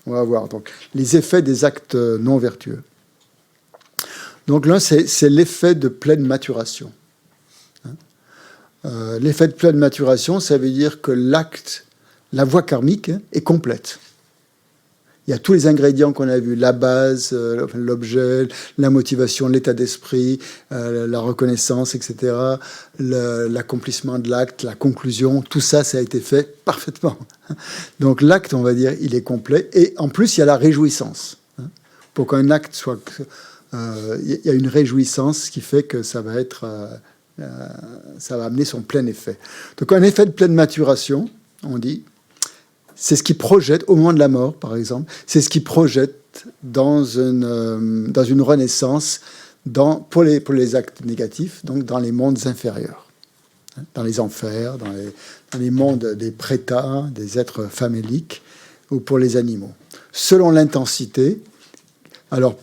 On va voir donc les effets des actes non vertueux. Donc l'un, c'est l'effet de pleine maturation. L'effet de pleine maturation, ça veut dire que la voie karmique est complète. Il y a tous les ingrédients qu'on a vus, la base, l'objet, la motivation, l'état d'esprit, la reconnaissance, etc., l'accomplissement de l'acte, la conclusion, tout ça, ça a été fait parfaitement. Donc l'acte, on va dire, il est complet. Et en plus, il y a la réjouissance. Pour qu'un acte soit... il y a une réjouissance qui fait que ça va amener son plein effet. Donc un effet de pleine maturation, on dit... C'est ce qui projette, au moment de la mort, par exemple, c'est ce qui projette dans une renaissance pour les actes négatifs, donc dans les mondes inférieurs, dans les enfers, dans les mondes des prétas, des êtres faméliques, ou pour les animaux. Selon l'intensité, alors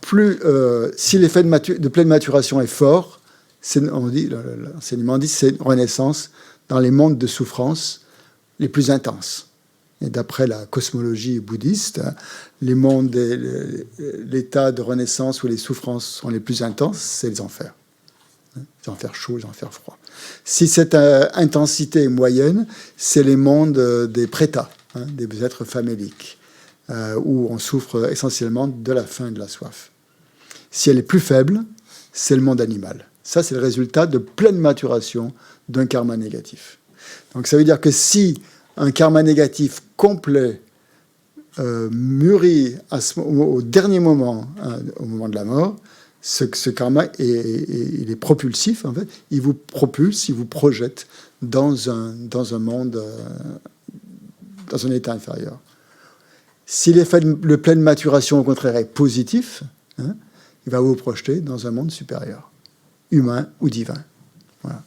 si l'effet de pleine maturation est fort, l'enseignement dit c'est une renaissance dans les mondes de souffrance les plus intenses. Et d'après la cosmologie bouddhiste, les mondes, l'état de renaissance où les souffrances sont les plus intenses, c'est les enfers. Les enfers chauds, les enfers froids. Si cette intensité est moyenne, c'est les mondes des prétas, des êtres faméliques, où on souffre essentiellement de la faim et de la soif. Si elle est plus faible, c'est le monde animal. Ça, c'est le résultat de pleine maturation d'un karma négatif. Donc ça veut dire que si un karma négatif complet mûrit au dernier moment, au moment de la mort, ce karma il est propulsif, en fait. Il vous propulse, il vous projette dans un monde, dans un état inférieur. Si l'effet de pleine maturation, au contraire, est positif, il va vous projeter dans un monde supérieur, humain ou divin. Voilà.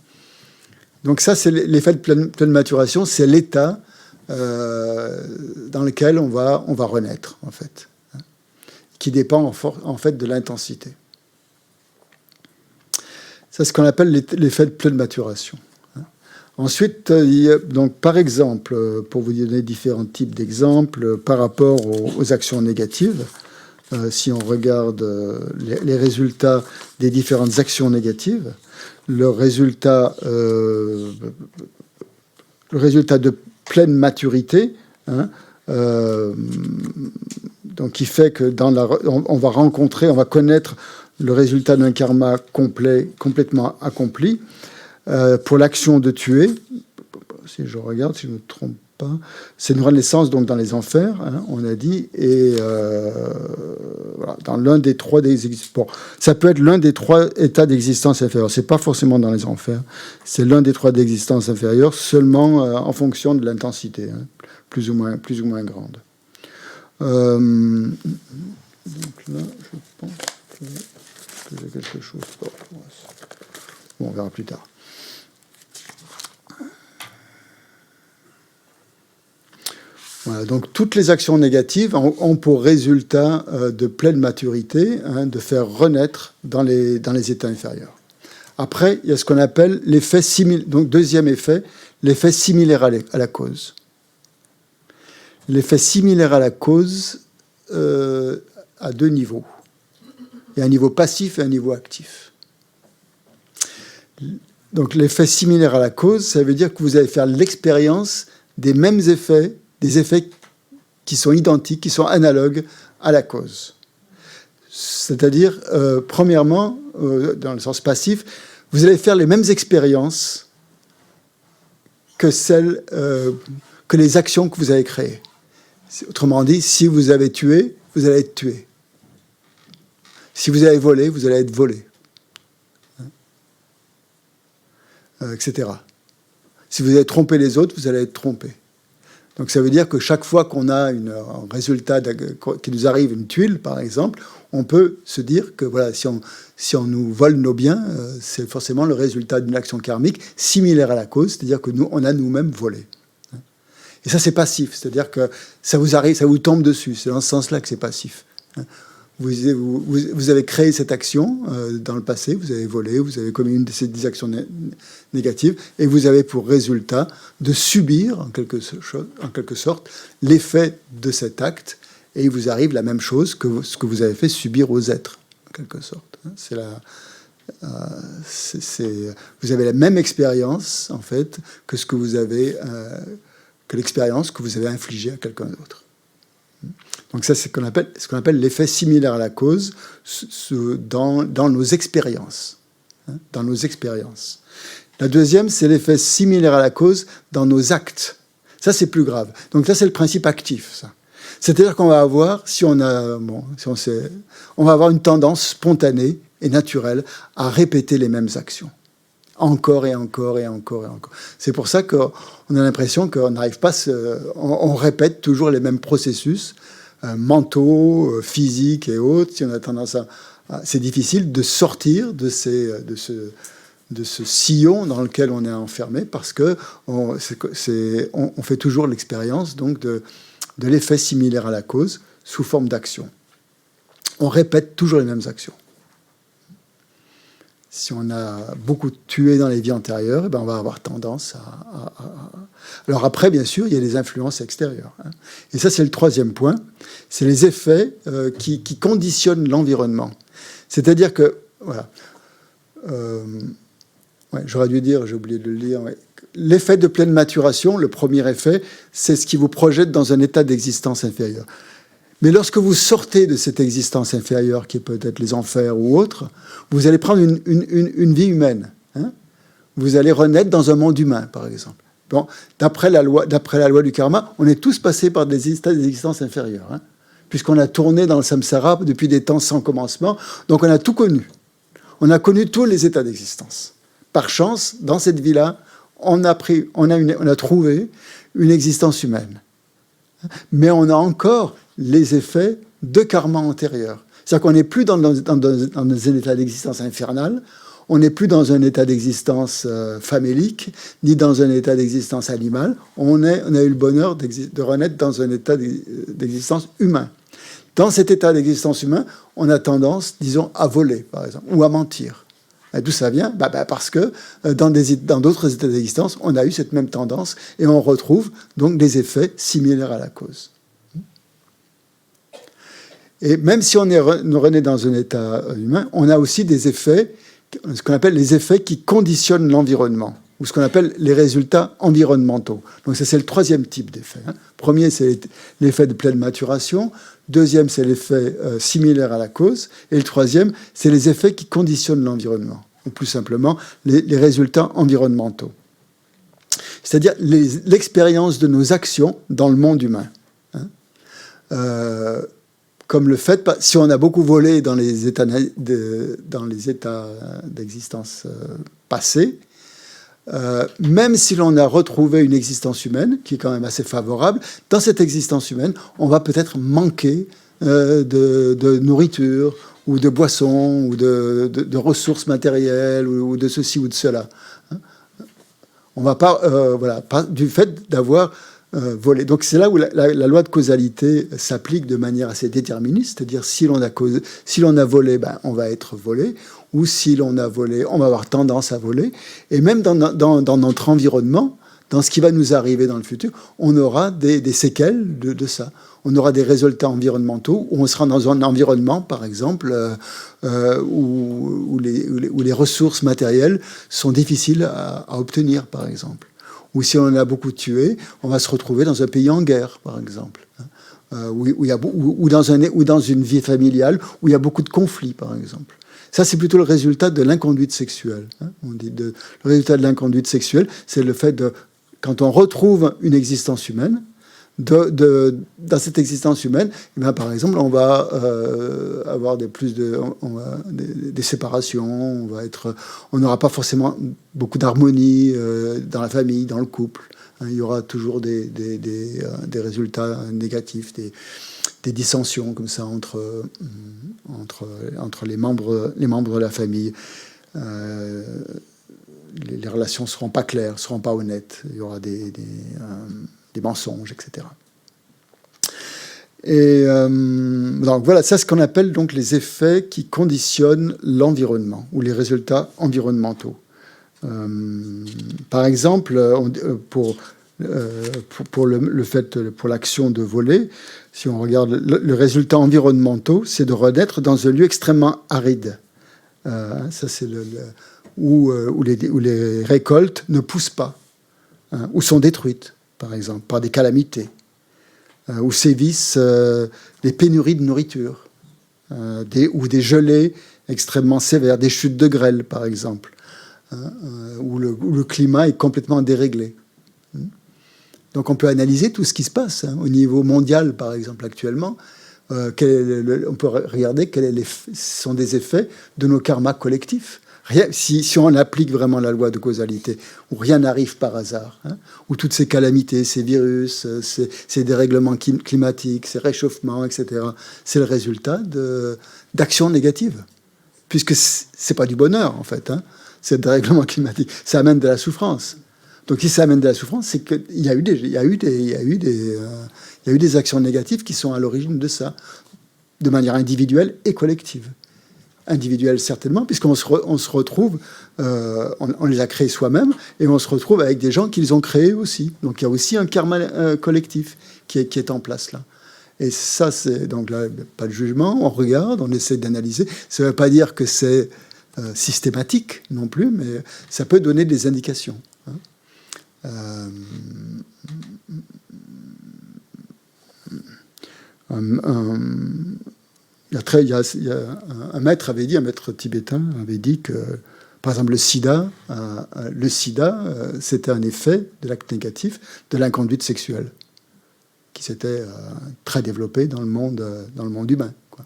Donc ça, c'est l'effet de pleine maturation, c'est l'état dans lequel on va renaître, en fait, qui dépend en fait de l'intensité. C'est ce qu'on appelle l'effet de pleine maturation. Ensuite, donc, par exemple, pour vous donner différents types d'exemples par rapport aux actions négatives, si on regarde les résultats des différentes actions négatives, le résultat de pleine maturité, hein, donc qui fait que on va connaître le résultat d'un karma complètement accompli. Pour l'action de tuer, si je regarde, si je ne me trompe pas, c'est une renaissance donc dans les enfers, hein, on a dit, et voilà, dans l'un des trois bon, ça peut être l'un des trois états d'existence inférieure. C'est pas forcément dans les enfers, c'est l'un des trois d'existence inférieure, seulement en fonction de l'intensité, hein, plus ou moins grande. Donc là, je pense que j'ai quelque chose. Bon, on verra plus tard. Voilà, donc toutes les actions négatives ont pour résultat de pleine maturité, hein, de faire renaître dans les états inférieurs. Après, il y a ce qu'on appelle l'effet similaire. Donc deuxième effet, l'effet similaire à la cause. L'effet similaire à la cause à deux niveaux. Il y a un niveau passif et un niveau actif. Donc l'effet similaire à la cause, ça veut dire que vous allez faire l'expérience des mêmes effets, des effets qui sont identiques, qui sont analogues à la cause. C'est-à-dire, premièrement, dans le sens passif, vous allez faire les mêmes expériences que que les actions que vous avez créées. Autrement dit, si vous avez tué, vous allez être tué. Si vous avez volé, vous allez être volé. Etc. Si vous avez trompé les autres, vous allez être trompé. Donc ça veut dire que chaque fois qu'on a un résultat, qui nous arrive une tuile, par exemple, on peut se dire que voilà, si on nous vole nos biens, c'est forcément le résultat d'une action karmique similaire à la cause, c'est-à-dire que nous, on a nous-mêmes volé. Et ça, c'est passif, c'est-à-dire que ça vous arrive, ça vous tombe dessus. C'est dans ce sens-là que c'est passif. Vous avez créé cette action dans le passé, vous avez volé, vous avez commis une de ces 10 actions négatives, et vous avez pour résultat de subir, en quelque sorte, l'effet de cet acte, et il vous arrive la même chose que ce que vous avez fait subir aux êtres, en quelque sorte. Vous avez la même expérience, en fait, que l'expérience que vous avez infligée à quelqu'un d'autre. Donc ça, c'est ce qu'on appelle l'effet similaire à la cause dans nos expériences. Hein, dans nos expériences. La deuxième, c'est l'effet similaire à la cause dans nos actes. Ça, c'est plus grave. Donc ça, c'est le principe actif. Ça. C'est-à-dire qu'on va avoir, on va avoir une tendance spontanée et naturelle à répéter les mêmes actions. Encore et encore et encore et encore. C'est pour ça qu'on a l'impression qu'on n'arrive pas, on répète toujours les mêmes processus mentaux, physiques et autres. Si on a tendance c'est difficile de sortir de ce sillon dans lequel on est enfermé parce que on fait toujours l'expérience donc de l'effet similaire à la cause sous forme d'action. On répète toujours les mêmes actions. Si on a beaucoup tué dans les vies antérieures, eh ben on va avoir tendance à... Alors après, bien sûr, il y a les influences extérieures. Hein. Et ça, c'est le troisième point. C'est les effets qui conditionnent l'environnement. C'est-à-dire que... Voilà. J'aurais dû dire, j'ai oublié de le dire. Ouais. L'effet de pleine maturation, le premier effet, c'est ce qui vous projette dans un état d'existence inférieure. Mais lorsque vous sortez de cette existence inférieure, qui est peut-être les enfers ou autre, vous allez prendre une vie humaine. Hein. Vous allez renaître dans un monde humain, par exemple. Bon, d'après la loi du karma, on est tous passés par des états d'existence inférieure, hein, puisqu'on a tourné dans le samsara depuis des temps sans commencement, donc on a tout connu. On a connu tous les états d'existence. Par chance, dans cette vie-là, on a trouvé une existence humaine. Mais on a encore les effets de karma antérieur. C'est-à-dire qu'on n'est plus dans un état d'existence infernal, on n'est plus dans un état d'existence famélique, ni dans un état d'existence animale. On a eu le bonheur de renaître dans un état d'existence humain. Dans cet état d'existence humain, on a tendance, disons, à voler, par exemple, ou à mentir. D'où ça vient? Parce que dans d'autres états d'existence, on a eu cette même tendance et on retrouve donc des effets similaires à la cause. Et même si on est rené dans un état humain, on a aussi des effets, ce qu'on appelle les effets qui conditionnent l'environnement, ou ce qu'on appelle les résultats environnementaux. Donc ça, c'est le troisième type d'effet. Premier, c'est l'effet de pleine maturation. Deuxième, c'est l'effet similaire à la cause. Et le troisième, c'est les effets qui conditionnent l'environnement, ou plus simplement, les résultats environnementaux. C'est-à-dire l'expérience de nos actions dans le monde humain. Comme le fait, si on a beaucoup volé dans les états d'existence passés, même si l'on a retrouvé une existence humaine, qui est quand même assez favorable, dans cette existence humaine, on va peut-être manquer de nourriture, ou de boissons, ou de ressources matérielles, ou de ceci ou de cela. On va pas, du fait d'avoir volé. Donc c'est là où la loi de causalité s'applique de manière assez déterministe, c'est-à-dire si l'on a volé, on va être volé, ou si l'on a volé, on va avoir tendance à voler. Et même dans notre environnement, dans ce qui va nous arriver dans le futur, on aura des séquelles de ça. On aura des résultats environnementaux, où on sera dans un environnement, par exemple, où les ressources matérielles sont difficiles à obtenir, par exemple. Ou si on a beaucoup tué, on va se retrouver dans un pays en guerre, par exemple. Ou dans une vie familiale où il y a beaucoup de conflits, par exemple. Ça, c'est plutôt le résultat de l'inconduite sexuelle. On dit le résultat de l'inconduite sexuelle, c'est le fait de, quand on retrouve une existence humaine, dans cette existence humaine, par exemple, on va avoir des séparations, on n'aura pas forcément beaucoup d'harmonie dans la famille, dans le couple. Il y aura toujours des résultats négatifs, des dissensions comme ça entre les membres de la famille. Les relations ne seront pas claires, ne seront pas honnêtes. Il y aura des mensonges, etc. Et donc voilà, c'est ce qu'on appelle donc les effets qui conditionnent l'environnement ou les résultats environnementaux. Par exemple, pour l'action de voler, si on regarde le résultat environnemental, c'est de renaître dans un lieu extrêmement aride. Ça, c'est où les récoltes ne poussent pas, ou sont détruites, par exemple, par des calamités, où sévissent des pénuries de nourriture, ou des gelées extrêmement sévères, des chutes de grêle, par exemple, où le climat est complètement déréglé. Donc on peut analyser tout ce qui se passe au niveau mondial, par exemple, actuellement. On peut regarder quels sont des effets de nos karmas collectifs. Si on applique vraiment la loi de causalité, où rien n'arrive par hasard, où toutes ces calamités, ces virus, ces dérèglements climatiques, ces réchauffements, etc., c'est le résultat d'actions négatives. Puisque c'est pas du bonheur, en fait, c'est le dérèglement climatique. Ça amène de la souffrance. Donc si ça amène de la souffrance, c'est qu'il y a eu des actions négatives qui sont à l'origine de ça, de manière individuelle et collective. Individuelle certainement, puisqu'on se retrouve, on les a créés soi-même, et on se retrouve avec des gens qui les ont créés aussi. Donc il y a aussi un karma collectif qui est en place là. Et ça, c'est donc là, pas de jugement, on regarde, on essaie d'analyser. Ça ne veut pas dire que c'est systématique non plus, mais ça peut donner des indications. Il y a un maître tibétain avait dit que, par exemple, le sida, c'était un effet de l'acte négatif de l'inconduite sexuelle qui s'était très développée dans le monde humain, quoi,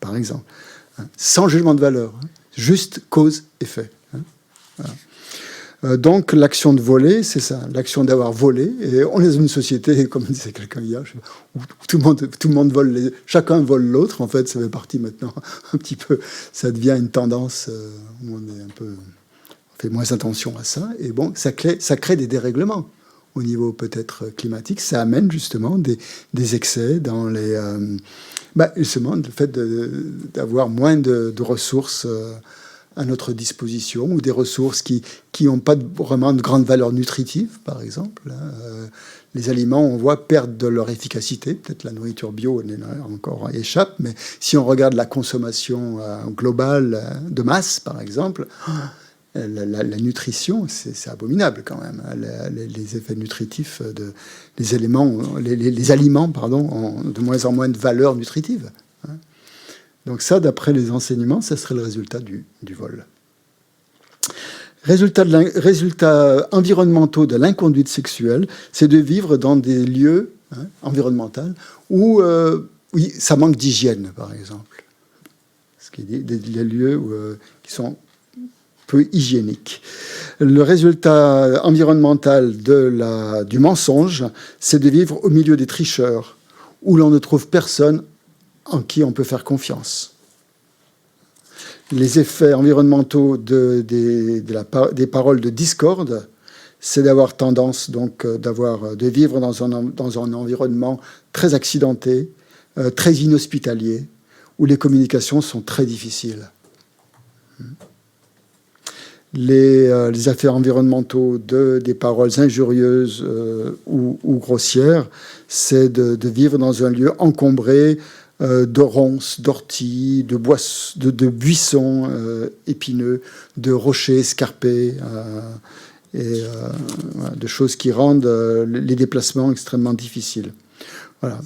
par exemple. Sans jugement de valeur, juste cause-effet. Voilà. Donc l'action de voler, c'est ça, l'action d'avoir volé. Et on est dans une société, comme disait quelqu'un hier, où tout le monde vole, chacun vole l'autre. En fait, ça fait partie maintenant un petit peu, ça devient une tendance où on fait moins attention à ça. Et bon, ça crée des dérèglements au niveau peut-être climatique. Ça amène justement des excès dans justement le fait d'avoir moins de ressources à notre disposition, ou des ressources qui n'ont pas vraiment de grande valeur nutritive, par exemple. Les aliments, on voit, perdent de leur efficacité. Peut-être la nourriture bio encore échappe, mais si on regarde la consommation globale de masse, par exemple, la nutrition, c'est abominable quand même. Les effets nutritifs des aliments, les aliments, pardon, ont de moins en moins de valeur nutritive. Donc ça, d'après les enseignements, ça serait le résultat du vol. Résultats environnementaux de l'inconduite sexuelle, c'est de vivre dans des lieux environnementaux où oui, ça manque d'hygiène, par exemple. Ce qui est des lieux qui sont peu hygiéniques. Le résultat environnemental du mensonge, c'est de vivre au milieu des tricheurs, où l'on ne trouve personne en qui on peut faire confiance. Les effets environnementaux des paroles de discorde, c'est d'avoir tendance donc de vivre dans un environnement très accidenté, très inhospitalier, où les communications sont très difficiles. Les effets environnementaux des paroles injurieuses ou grossières, c'est de vivre dans un lieu encombré de ronces, d'orties, de buissons épineux, de rochers escarpés, et de choses qui rendent les déplacements extrêmement difficiles. Voilà.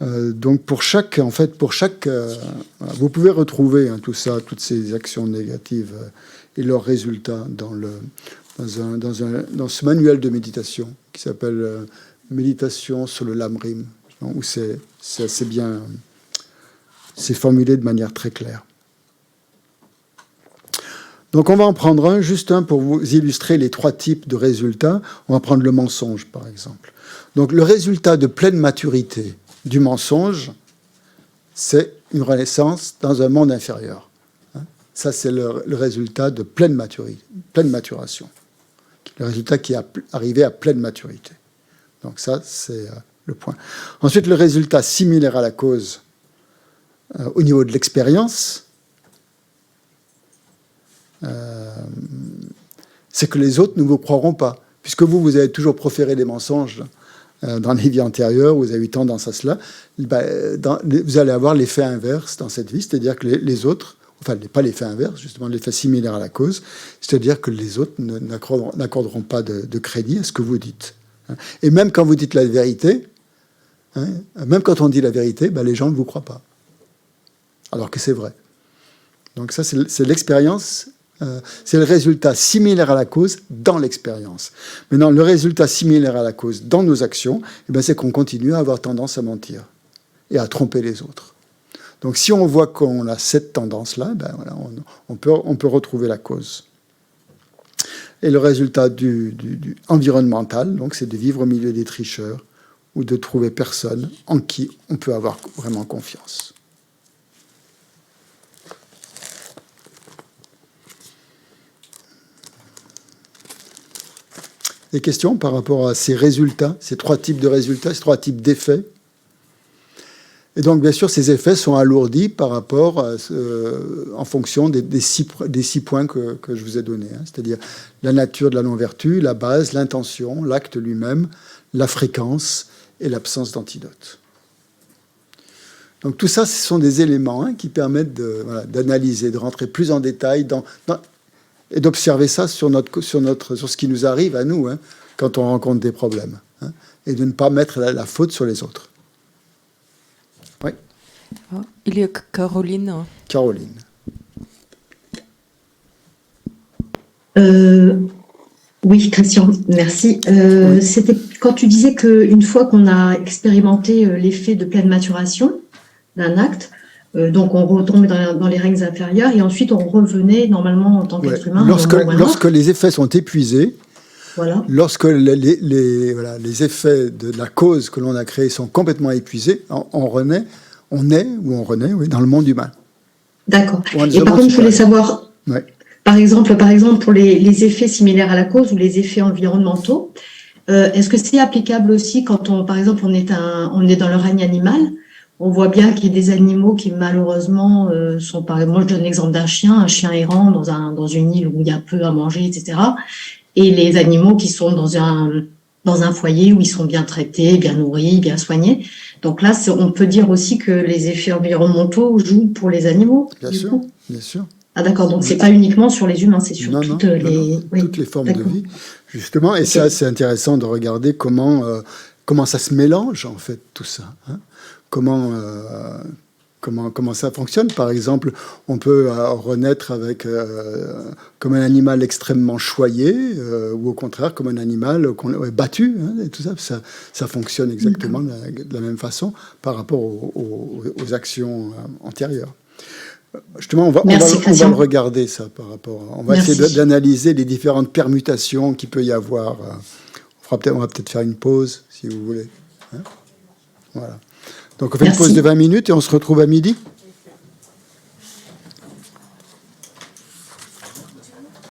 Donc pour chaque, vous pouvez retrouver tout ça, toutes ces actions négatives et leurs résultats dans ce manuel de méditation qui s'appelle Méditation sur le Lamrim, où c'est assez bien. C'est formulé de manière très claire. Donc on va en prendre juste un pour vous illustrer les 3 types de résultats. On va prendre le mensonge, par exemple. Donc le résultat de pleine maturité du mensonge, c'est une renaissance dans un monde inférieur. Ça, c'est le résultat de pleine maturation. Le résultat qui est arrivé à pleine maturité. Donc ça, c'est le point. Ensuite, le résultat similaire à la cause, au niveau de l'expérience, c'est que les autres ne vous croiront pas. Puisque vous avez toujours proféré des mensonges dans les vies antérieures, vous avez eu tendance à cela, vous allez avoir l'effet inverse dans cette vie, c'est-à-dire que les autres, enfin pas l'effet inverse, justement l'effet similaire à la cause, c'est-à-dire que les autres n'accorderont pas de crédit à ce que vous dites. Et même quand vous dites la vérité, même quand on dit la vérité, les gens ne vous croient pas. Alors que c'est vrai. Donc ça, c'est l'expérience, c'est le résultat similaire à la cause dans l'expérience. Maintenant, le résultat similaire à la cause dans nos actions, c'est qu'on continue à avoir tendance à mentir et à tromper les autres. Donc si on voit qu'on a cette tendance-là, on peut retrouver la cause. Et le résultat du environnemental, donc, c'est de vivre au milieu des tricheurs ou de trouver personne en qui on peut avoir vraiment confiance. Des questions par rapport à ces résultats, ces 3 types de résultats, ces 3 types d'effets. Et donc, bien sûr, ces effets sont alourdis par rapport, en fonction des 6 points que je vous ai donnés. C'est-à-dire la nature de la non-vertu, la base, l'intention, l'acte lui-même, la fréquence et l'absence d'antidote. Donc tout ça, ce sont des éléments qui permettent d'analyser, de rentrer plus en détail et d'observer ça sur ce qui nous arrive à nous quand on rencontre des problèmes, et de ne pas mettre la faute sur les autres. Oui. Il y a Caroline. Caroline. Oui, Christian, merci. C'était quand tu disais qu'une fois qu'on a expérimenté l'effet de pleine maturation d'un acte, donc on retombait dans les règnes inférieurs et ensuite on revenait normalement en tant qu'être humain. Lorsque les effets sont épuisés, voilà. Lorsque les effets de la cause que l'on a créée sont complètement épuisés, on renaît dans le monde humain. D'accord. Et par contre, je voulais savoir, par exemple pour les effets similaires à la cause ou les effets environnementaux, est-ce que c'est applicable aussi quand par exemple on est dans le règne animal, on voit bien qu'il y a des animaux qui malheureusement sont, par exemple, moi je donne l'exemple d'un chien, un chien errant dans une île où il y a peu à manger, etc. Et les animaux qui sont dans un foyer où ils sont bien traités, bien nourris, bien soignés. Donc là, on peut dire aussi que les effets environnementaux jouent pour les animaux. Bien sûr, bien sûr. Ah d'accord, donc c'est pas uniquement sur les humains, c'est sur toutes les formes de vie, justement. Et c'est assez intéressant de regarder comment ça se mélange, en fait, tout ça. Hein. Comment ça fonctionne. Par exemple, on peut renaître avec comme un animal extrêmement choyé, ou au contraire comme un animal battu. Hein, et tout ça, ça fonctionne exactement de la même façon par rapport aux actions antérieures. Justement, on va le regarder, ça, par rapport. On va essayer d'analyser les différentes permutations qu'il peut y avoir. On va peut-être faire une pause, si vous voulez. Hein, voilà. Donc, on fait une pause de 20 minutes et on se retrouve à midi.